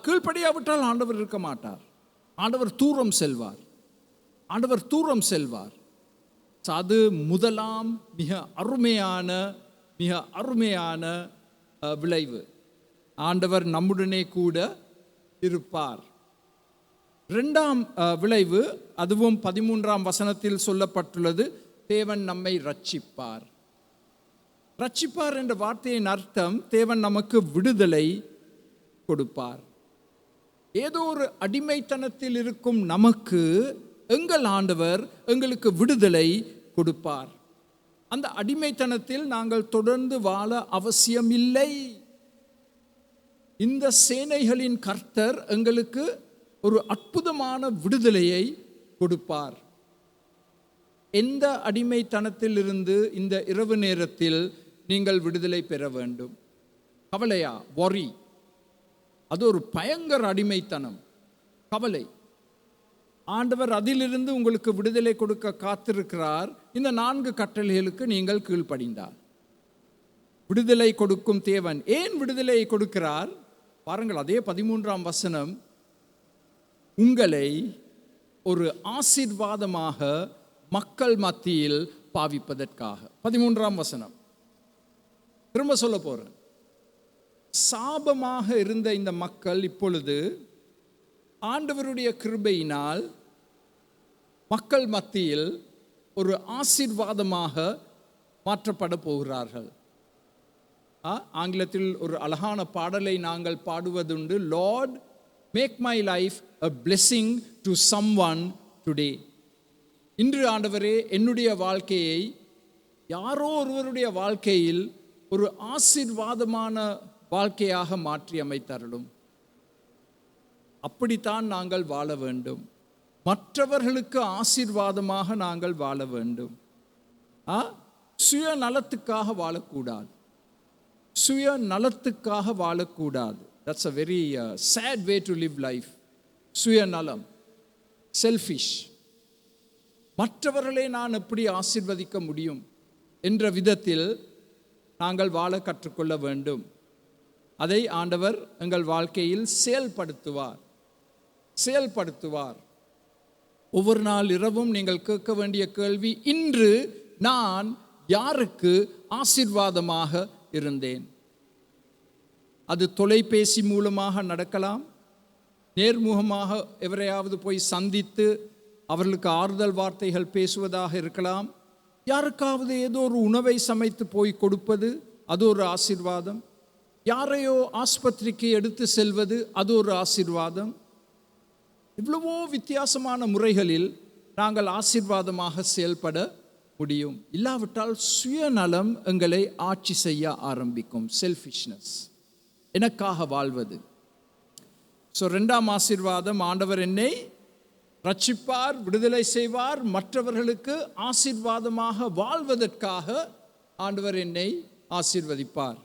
கீழ்ப்படியாவிட்டால் ஆண்டவர் இருக்க மாட்டார். ஆண்டவர் தூரம் செல்வார், ஆண்டவர் தூரம் செல்வார். அது முதலாம் மிக அருமையான விளைவு. ஆண்டவர் நம்முடனே கூட இருப்பார். 2ஆம் விளைவு, அதுவும் 13ஆம் வசனத்தில் சொல்லப்பட்டுள்ளது, தேவன் நம்மை ரட்சிப்பார். ரட்சிப்பார் என்ற வார்த்தையின் அர்த்தம், தேவன் நமக்கு விடுதலை கொடுப்பார். ஏதோ ஒரு அடிமைத்தனத்தில் இருக்கும் நமக்கு எங்கள் ஆண்டவர் எங்களுக்கு விடுதலை கொடுப்பார். அந்த அடிமைத்தனத்தில் நாங்கள் தொடர்ந்து வாழ அவசியமில்லை. இந்த சேனைகளின் கர்த்தர் எங்களுக்கு ஒரு அற்புதமான விடுதலையை கொடுப்பார். எந்த அடிமைத்தனத்தில் இருந்து இந்த இரவு நேரத்தில் நீங்கள் விடுதலை பெற வேண்டும்? கவலையா? worry. அது ஒரு பயங்கர அடிமைத்தனம், கவலை. ஆண்டவர் அதிலிருந்து உங்களுக்கு விடுதலை கொடுக்க காத்திருக்கிறார். இந்த 4 கட்டளைகளுக்கு நீங்கள் கீழ்ப்படிந்தார். விடுதலை கொடுக்கும் தேவன். ஏன் விடுதலை கொடுக்கிறார் பாருங்கள், அதே 13ஆம் வசனம், உங்களை ஒரு ஆசீர்வாதமாக மக்கள் மத்தியில் பாவிப்பதற்காக. 13ஆம் வசனம் திரும்ப சொல்ல போறேன். சாபமாக இருந்த இந்த மக்கள் இப்பொழுது ஆண்டவருடைய கிருபையினால் மக்கள் மத்தியில் ஒரு ஆசீர்வாதமாக மாற்றப்பட போகிறார்கள். ஆங்கிலத்தில் ஒரு அழகான பாடலை நாங்கள் பாடுவதுண்டு, lord make my life a blessing to someone today. இன்று ஆண்டவரே என்னுடைய வாழ்க்கையை யாரோ ஒருவருடைய வாழ்க்கையில் ஒரு ஆசீர்வாதமான வாழ்க்கையாக மாற்றி அமைத்தருளும். அப்படித்தான் நாங்கள் வாழ வேண்டும். மற்றவர்களுக்கு ஆசீர்வாதமாக நாங்கள் வாழ வேண்டும். சுயநலத்துக்காக வாழக்கூடாது. சுயநலத்துக்காக வாழக்கூடாது. That's a very sad way to live life. சுயநலம், செல்ஃபிஷ். மற்றவர்களை நான் எப்படி ஆசீர்வதிக்க முடியும் என்ற விதத்தில் நாங்கள் வாழ கற்றுக்கொள்ள வேண்டும். அதை ஆண்டவர் எங்கள் வாழ்க்கையில் செயல்படுத்துவார். ஒவ்வொரு நாள் இரவும் நீங்கள் கேட்க வேண்டிய கேள்வி, இன்று நான் யாருக்கு ஆசீர்வாதமாக இருந்தேன்? அது தொலைபேசி மூலமாக நடக்கலாம், நேர்முகமாக எவரையாவது போய் சந்தித்து அவர்களுக்கு ஆறுதல் வார்த்தைகள் பேசுவதாக இருக்கலாம், யாருக்காவது ஏதோ ஒரு உணவை சமைத்து போய் கொடுப்பது, அது ஒரு ஆசீர்வாதம். யாரையோ ஆஸ்பத்திரிக்கு எடுத்து செல்வது, அது ஒரு ஆசீர்வாதம். இவ்வளவோ வித்தியாசமான முறைகளில் நாங்கள் ஆசீர்வாதமாக செயல்பட முடியும். இல்லாவிட்டால் சுயநலம் எங்களை ஆட்சி செய்ய ஆரம்பிக்கும். செல்ஃபிஷ்னஸ், எனக்காக வாழ்வது. ஸோ 2ஆம் ஆசீர்வாதம், ஆண்டவர் என்னை ரட்சிப்பார், விடுதலை செய்வார், மற்றவர்களுக்கு ஆசீர்வாதமாக வாழ்வதற்காக ஆண்டவர் என்னை ஆசீர்வதிப்பார்.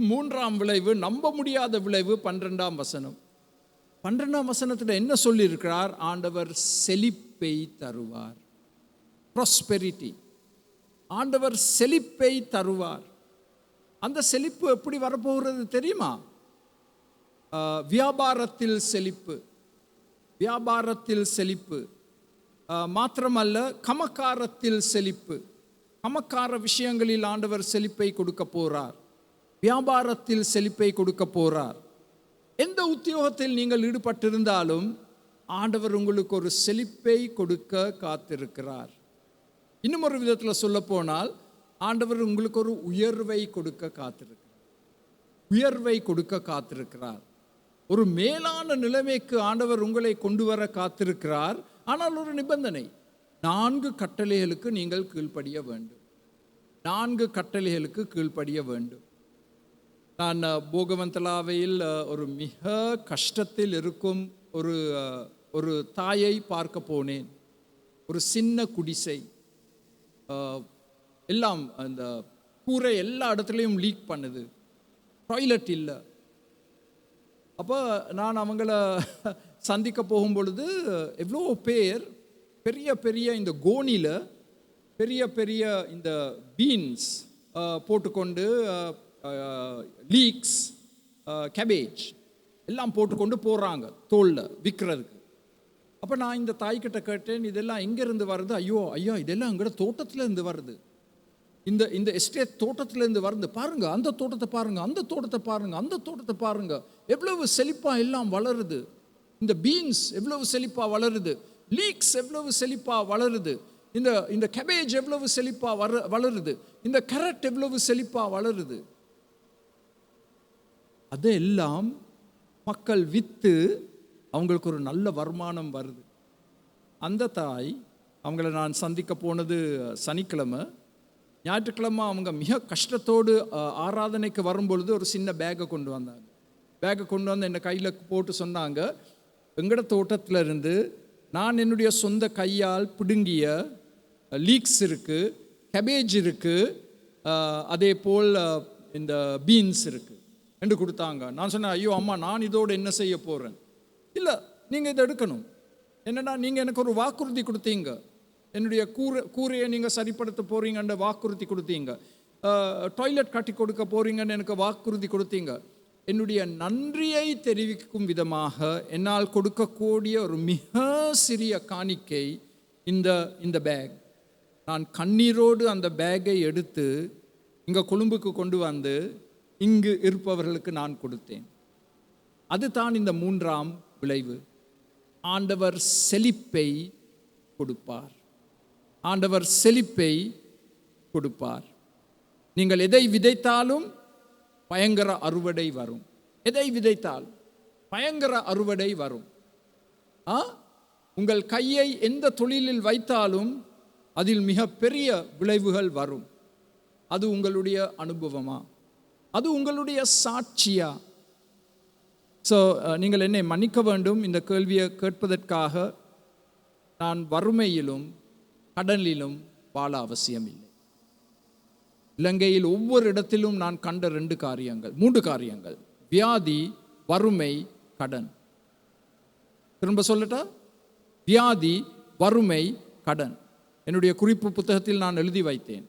3ஆம் விளைவு, நம்ப முடியாத விளைவு, 12ஆம் வசனம். 12ஆம் வசனத்தில் என்ன சொல்லியிருக்கிறார்? ஆண்டவர் செழிப்பை தருவார். ப்ராஸ்பெரிட்டி. ஆண்டவர் செழிப்பை தருவார். அந்த செழிப்பு எப்படி வரப்போகிறது தெரியுமா? வியாபாரத்தில் செழிப்பு மாத்திரமல்ல, கமக்காரத்தில் செழிப்பு. கமக்கார விஷயங்களில் ஆண்டவர் செழிப்பை கொடுக்க போறார். வியாபாரத்தில் செழிப்பை கொடுக்க போறார். எந்த உத்தியோகத்தில் நீங்கள் ஈடுபட்டிருந்தாலும் ஆண்டவர் உங்களுக்கு ஒரு செழிப்பை கொடுக்க காத்திருக்கிறார். இன்னும் ஒரு விதத்தில் சொல்ல போனால், ஆண்டவர் உங்களுக்கு ஒரு உயர்வை கொடுக்க காத்திருக்கிறார். ஒரு மேலான நிலைமைக்கு ஆண்டவர் உங்களை கொண்டு வர காத்திருக்கிறார். ஆனால் ஒரு நிபந்தனை, 4 கட்டளைகளுக்கு நீங்கள் கீழ்ப்படிய வேண்டும். 4 கட்டளைகளுக்கு கீழ்ப்படிய வேண்டும். நான் போகவந்தலாவையில் ஒரு மிக கஷ்டத்தில் இருக்கும் ஒரு தாயை பார்க்க போனேன். ஒரு சின்ன குடிசை, எல்லாம் அந்த கூரை எல்லா இடத்துலையும் லீக் பண்ணுது, டாய்லெட் இல்லை. அப்போ நான் அவங்கள சந்திக்க போகும் பொழுது எவ்வளோ பேர் பெரிய பெரிய இந்த கோணியில் பெரிய பெரிய இந்த பீன்ஸ் போட்டுக்கொண்டு, லீக்ஸ், கேபேஜ் எல்லாம் போட்டுக்கொண்டு போகிறாங்க தோளில் விற்கிறதுக்கு. அப்போ நான் இந்த தாய்கிட்ட கேட்டேன், இதெல்லாம் எங்கேருந்து வருது? ஐயா இதெல்லாம் எங்களோட தோட்டத்துலேருந்து வருது, இந்த எஸ்டேட் தோட்டத்திலேருந்து வருது. பாருங்க, அந்த தோட்டத்தை பாருங்க, அந்த தோட்டத்தை பாருங்க, அந்த தோட்டத்தை பாருங்க, எவ்வளவு செழிப்பாக எல்லாம் வளருது. இந்த பீன்ஸ் எவ்வளவு செழிப்பாக வளருது, லீக்ஸ் எவ்வளவு செழிப்பாக வளருது, இந்த கேபேஜ் எவ்வளவு செழிப்பாக வளருது, இந்த கேரட் எவ்வளவு செழிப்பாக வளருது. அதெல்லாம் மக்கள் விற்று அவங்களுக்கு ஒரு நல்ல வருமானம் வருது. அந்த தாய், அவங்கள நான் சந்திக்க போனது சனிக்கிழமை. ஞாயிற்றுக்கிழமை அவங்க மிக கஷ்டத்தோடு ஆராதனைக்கு வரும்பொழுது ஒரு சின்ன பேக்கை கொண்டு வந்தாங்க. பேக்கை கொண்டு வந்து என்னை கையில் போட்டு சொன்னாங்க, எங்கட தோட்டத்தில் இருந்து நான் என்னுடைய சொந்த கையால் பிடுங்கிய லீக்ஸ் இருக்குது, கேபேஜ் இருக்குது, அதே போல் இந்த பீன்ஸ் இருக்குது என்று கொடுத்தாங்க. நான் சொன்னேன், ஐயோ அம்மா, நான் இதோடு என்ன செய்ய போகிறேன்? இல்லை, நீங்கள் இதை எடுக்கணும். என்னென்னா, நீங்கள் எனக்கு ஒரு வாக்குறுதி கொடுத்தீங்க, என்னுடைய கூரையை நீங்கள் சரிப்படுத்த போகிறீங்கன்ற வாக்குறுதி கொடுத்தீங்க, டாய்லெட் கட்டி கொடுக்க போகிறீங்கன்னு எனக்கு வாக்குறுதி கொடுத்தீங்க. என்னுடைய நன்றியை தெரிவிக்கும் விதமாக என்னால் கொடுக்கக்கூடிய ஒரு மிக சிறிய காணிக்கை இந்த பேக். நான் கண்ணீரோடு அந்த பேக்கை எடுத்து இங்கே கொழும்புக்கு கொண்டு வந்து இங்கு இருப்பவர்களுக்கு நான் கொடுத்தேன். அதுதான் இந்த 3ஆம் விளைவு. ஆண்டவர் செழிப்பை கொடுப்பார். ஆண்டவர் செழிப்பை கொடுப்பார். நீங்கள் எதை விதைத்தாலும் பயங்கர அறுவடை வரும். எதை விதைத்தால் பயங்கர அறுவடை வரும். உங்கள் கையை எந்த தொழிலில் வைத்தாலும் அதில் மிக பெரிய விளைவுகள் வரும். அது உங்களுடைய அனுபவமா? அது உங்களுடைய சாட்சியா? ஸோ நீங்கள் என்னை மன்னிக்க வேண்டும் இந்த கேள்வியை கேட்பதற்காக. நான் வறுமையிலும் கடனிலும் வாழ அவசியமில்லை. இலங்கையில் ஒவ்வொரு இடத்திலும் நான் கண்ட 3 காரியங்கள்: வியாதி, வறுமை, கடன். திரும்ப சொல்லட்டா? வியாதி, வறுமை, கடன். என்னுடைய குறிப்பு புத்தகத்தில் நான் எழுதி வைத்தேன்.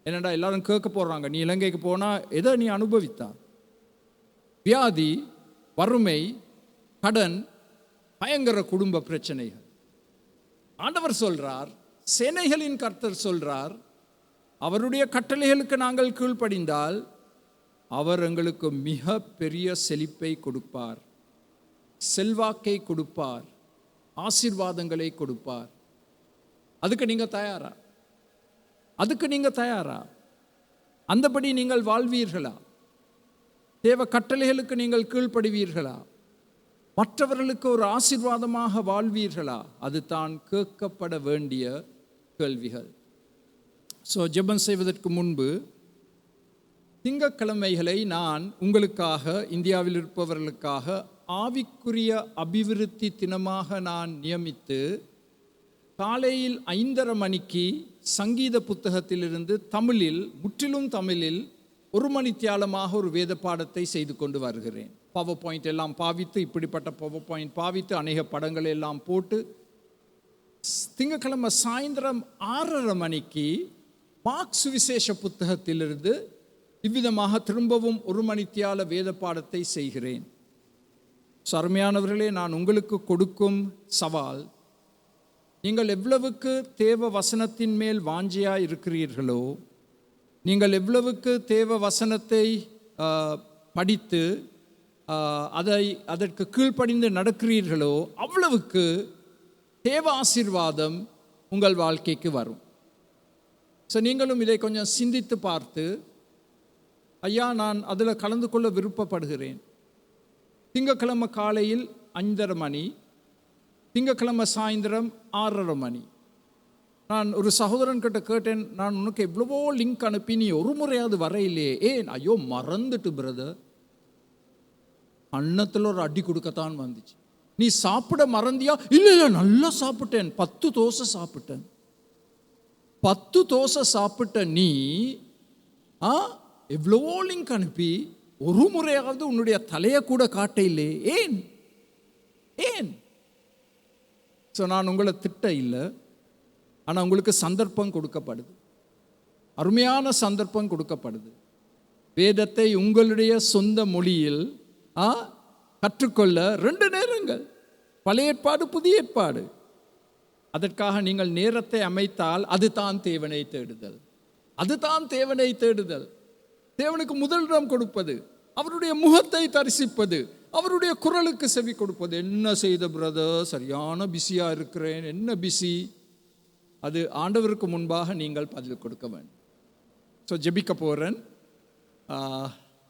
என்னடா எல்லாரும் கேட்க போடுறாங்க, நீ இலங்கைக்கு போனால் எதை நீ அனுபவித்தா? வியாதி, வறுமை, கடன், பயங்கர குடும்ப பிரச்சனைகள். ஆண்டவர் சொல்றார், சேனைகளின் கர்த்தர் சொல்றார், அவருடைய கட்டளைகளுக்கு நாங்கள் கீழ்ப்படிந்தால் அவர் எங்களுக்கு மிக பெரிய செழிப்பை கொடுப்பார், செல்வாக்கை கொடுப்பார், ஆசீர்வாதங்களை கொடுப்பார். அதுக்கு நீங்க தயாரா? அந்தபடி நீங்கள் வாழ்வீர்களா? தேவ கட்டளைகளுக்கு நீங்கள் கீழ்ப்படிவீர்களா? மற்றவர்களுக்கு ஒரு ஆசீர்வாதமாக வாழ்வீர்களா? அது தான் கேட்கப்பட வேண்டிய கேள்விகள். ஸோ ஜெபம் செய்வதற்கு முன்பு திங்கட்கிழமைகளை நான் உங்களுக்காக, இந்தியாவில் இருப்பவர்களுக்காக ஆவிக்குரிய அபிவிருத்தி தினமாக நான் நியமித்து காலையில் 5:30 மணிக்கு சங்கீத புத்தகத்திலிருந்து முற்றிலும் தமிழில் 1 மணித்தியாலமாக ஒரு வேத பாடத்தை செய்து கொண்டு வருகிறேன். பவர் பாயிண்ட் எல்லாம் பாவித்து, இப்படிப்பட்ட பவர் பாயிண்ட் பாவித்து, அநேக படங்களை எல்லாம் போட்டு, திங்கட்கிழமை சாயந்தரம் 6:30 மணிக்கு மார்க் சுவிசேஷ புத்தகத்திலிருந்து இவ்விதமாக திரும்பவும் 1 மணித்தியால வேத பாடத்தை செய்கிறேன். அருமையானவர்களே, நான் உங்களுக்கு கொடுக்கும் சவால், நீங்கள் எவ்வளவுக்கு தேவ வசனத்தின் மேல் வாஞ்சியாக இருக்கிறீர்களோ, நீங்கள் எவ்வளவுக்கு தேவ வசனத்தை படித்து அதற்கு கீழ்ப்படிந்து நடக்கிறீர்களோ அவ்வளவுக்கு தேவ ஆசீர்வாதம் உங்கள் வாழ்க்கைக்கு வரும். ஸோ நீங்களும் இதை கொஞ்சம் சிந்தித்து பார்த்து, ஐயா நான் அதில் கலந்து கொள்ள விருப்பப்படுகிறேன். திங்கட்கிழமை காலையில் 5:30 மணி, திங்கட்கிழமை சாயந்தரம் 6:30 மணி. நான் ஒரு சகோதரன் கிட்ட கேட்டேன், நான் உனக்கு எவ்வளவோ லிங்க் அனுப்பி நீ ஒரு முறையாவது வர இல்லையே, ஏன்? ஐயோ மறந்துட்டு பிரதர். அன்னத்தில் ஒரு அடி கொடுக்கத்தான் வந்துச்சு. நீ சாப்பிட மறந்தியா? இல்லை நல்லா சாப்பிட்டேன், 10 தோசை சாப்பிட்டேன். 10 தோசை சாப்பிட்ட நீ எவ்வளவோ லிங்க் அனுப்பி ஒரு முறையாவது உன்னுடைய தலையை கூட காட்ட இல்லையே, ஏன்? ஸோ நான் உங்களை திட்ட இல்லை, ஆனால் உங்களுக்கு சந்தர்ப்பம் கொடுக்கப்படுது, அருமையான சந்தர்ப்பம் கொடுக்கப்படுது. வேதத்தை உங்களுடைய சொந்த மொழியில் கற்றுக்கொள்ள 2 நேரங்கள், பழைய ஏற்பாடு, புதிய ஏற்பாடு. அதற்காக நீங்கள் நேரத்தை அமைத்தால் அதுதான் தேவனை தேடுதல். தேவனுக்கு முதலிடம் கொடுப்பது, அவருடைய முகத்தை தரிசிப்பது, அவருடைய குரலுக்கு செவி கொடுப்பது. என்ன செய்த பிரதர், சரியான பிஸியாக இருக்கிறேன். என்ன பிஸி? அது ஆண்டவருக்கு முன்பாக நீங்கள் பதில் கொடுக்க வேண்டும். ஸோ ஜெபிக்க போகிறேன்,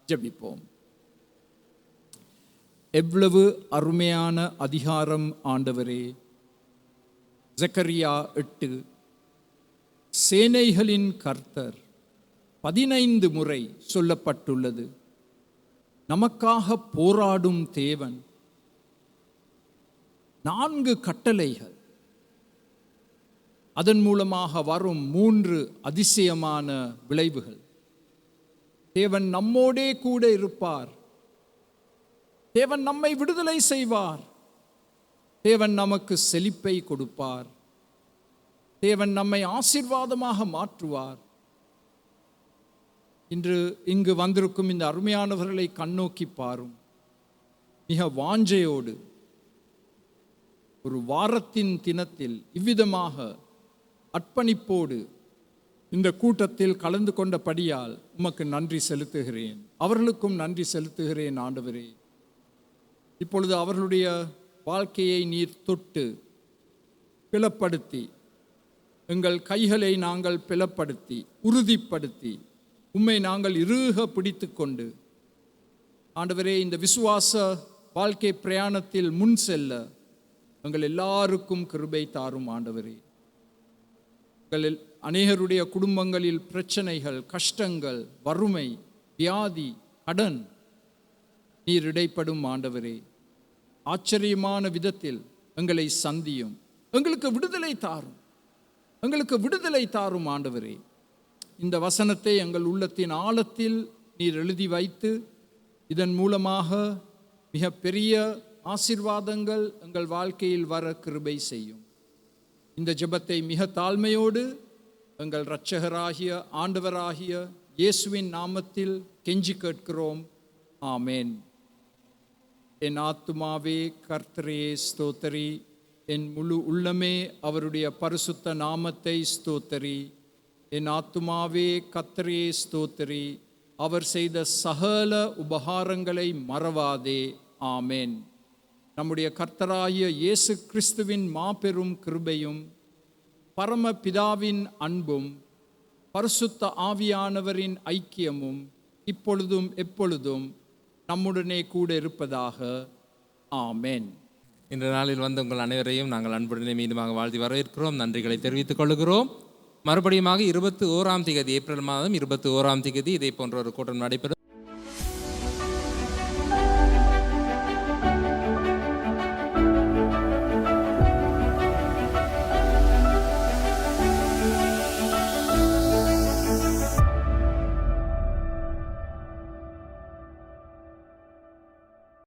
ஜெபிப்போம். எவ்வளவு அருமையான அதிகாரம் ஆண்டவரே. ஜக்கரியா 8, சேனைகளின் கர்த்தர் 15 முறை சொல்லப்பட்டுள்ளது. நமக்காக போராடும் தேவன். 4 கட்டளைகள், அதன் மூலமாக வரும் 3 அதிசயமான விளைவுகள். தேவன் நம்மோடே கூட இருப்பார், தேவன் நம்மை விடுதலை செய்வார், தேவன் நமக்கு செழிப்பை கொடுப்பார், தேவன் நம்மை ஆசீர்வாதமாக மாற்றுவார். இன்று இங்கு வந்திருக்கும் இந்த அருமையானவர்களை கண்ணோக்கி பாரும். மிக வாஞ்சையோடு ஒரு வாரத்தின் தினத்தில் இவ்விதமாக அர்ப்பணிப்போடு இந்த கூட்டத்தில் கலந்து கொண்டபடியால் உமக்கு நன்றி செலுத்துகிறேன். அவர்களுக்கும் நன்றி செலுத்துகிறேன் ஆண்டவரே. இப்பொழுது அவர்களுடைய வாழ்க்கையை நீர் தொட்டு பிளப்படுத்தி, எங்கள் கைகளை நாங்கள் பிளப்படுத்தி உறுதிப்படுத்தி, உம்மை நாங்கள் இறுக பிடித்து கொண்டு ஆண்டவரே, இந்த விசுவாச வாழ்க்கை பிரயாணத்தில் முன் செல்ல எங்கள் எல்லாருக்கும் கிருபை தாரும் ஆண்டவரே. எங்கள் அநேகருடைய குடும்பங்களில் பிரச்சனைகள், கஷ்டங்கள், வறுமை, வியாதி, கடன் நீர் இடைப்படும் ஆண்டவரே. ஆச்சரியமான விதத்தில் எங்களை சந்தியும், எங்களுக்கு விடுதலை தாரும், எங்களுக்கு விடுதலை தாரும் ஆண்டவரே. இந்த வசனத்தை எங்கள் உள்ளத்தின் ஆழத்தில் நீர் எழுதி வைத்து இதன் மூலமாக மிக பெரிய ஆசீர்வாதங்கள் எங்கள் வாழ்க்கையில் வர கிருபை செய்யும். இந்த ஜெபத்தை மிக தாழ்மையோடு எங்கள் இரட்சகராகிய ஆண்டவராகிய இயேசுவின் நாமத்தில் கெஞ்சி கேட்கிறோம். ஆமேன். என் ஆத்துமாவே கர்த்தரையே ஸ்தோத்தரி, என் முழு உள்ளமே அவருடைய பரிசுத்த நாமத்தை ஸ்தோத்தரி. என் ஆத்துமாவே கர்த்தரையே ஸ்தோத்தரி, அவர் செய்த சகல உபகாரங்களை மறவாதே. ஆமேன். நம்முடைய கர்த்தராகிய இயேசு கிறிஸ்துவின் மாபெரும் கிருபையும் பரமபிதாவின் அன்பும் பரிசுத்த ஆவியானவரின் ஐக்கியமும் இப்பொழுதும் எப்பொழுதும் நம்முடனே கூட இருப்பதாக. ஆமேன். இன்று நாளில் வந்த உங்கள் அனைவரையும் நாங்கள் அன்புடனே மீண்டுமாக வாழ்த்தி வரவேற்கிறோம், நன்றிகளை தெரிவித்துக் கொள்கிறோம். மறுபடியும் 21ஆம் தேதி, ஏப்ரல் மாதம் 21ஆம் தேதி இதே போன்ற ஒரு கூட்டம் நடைபெறும்.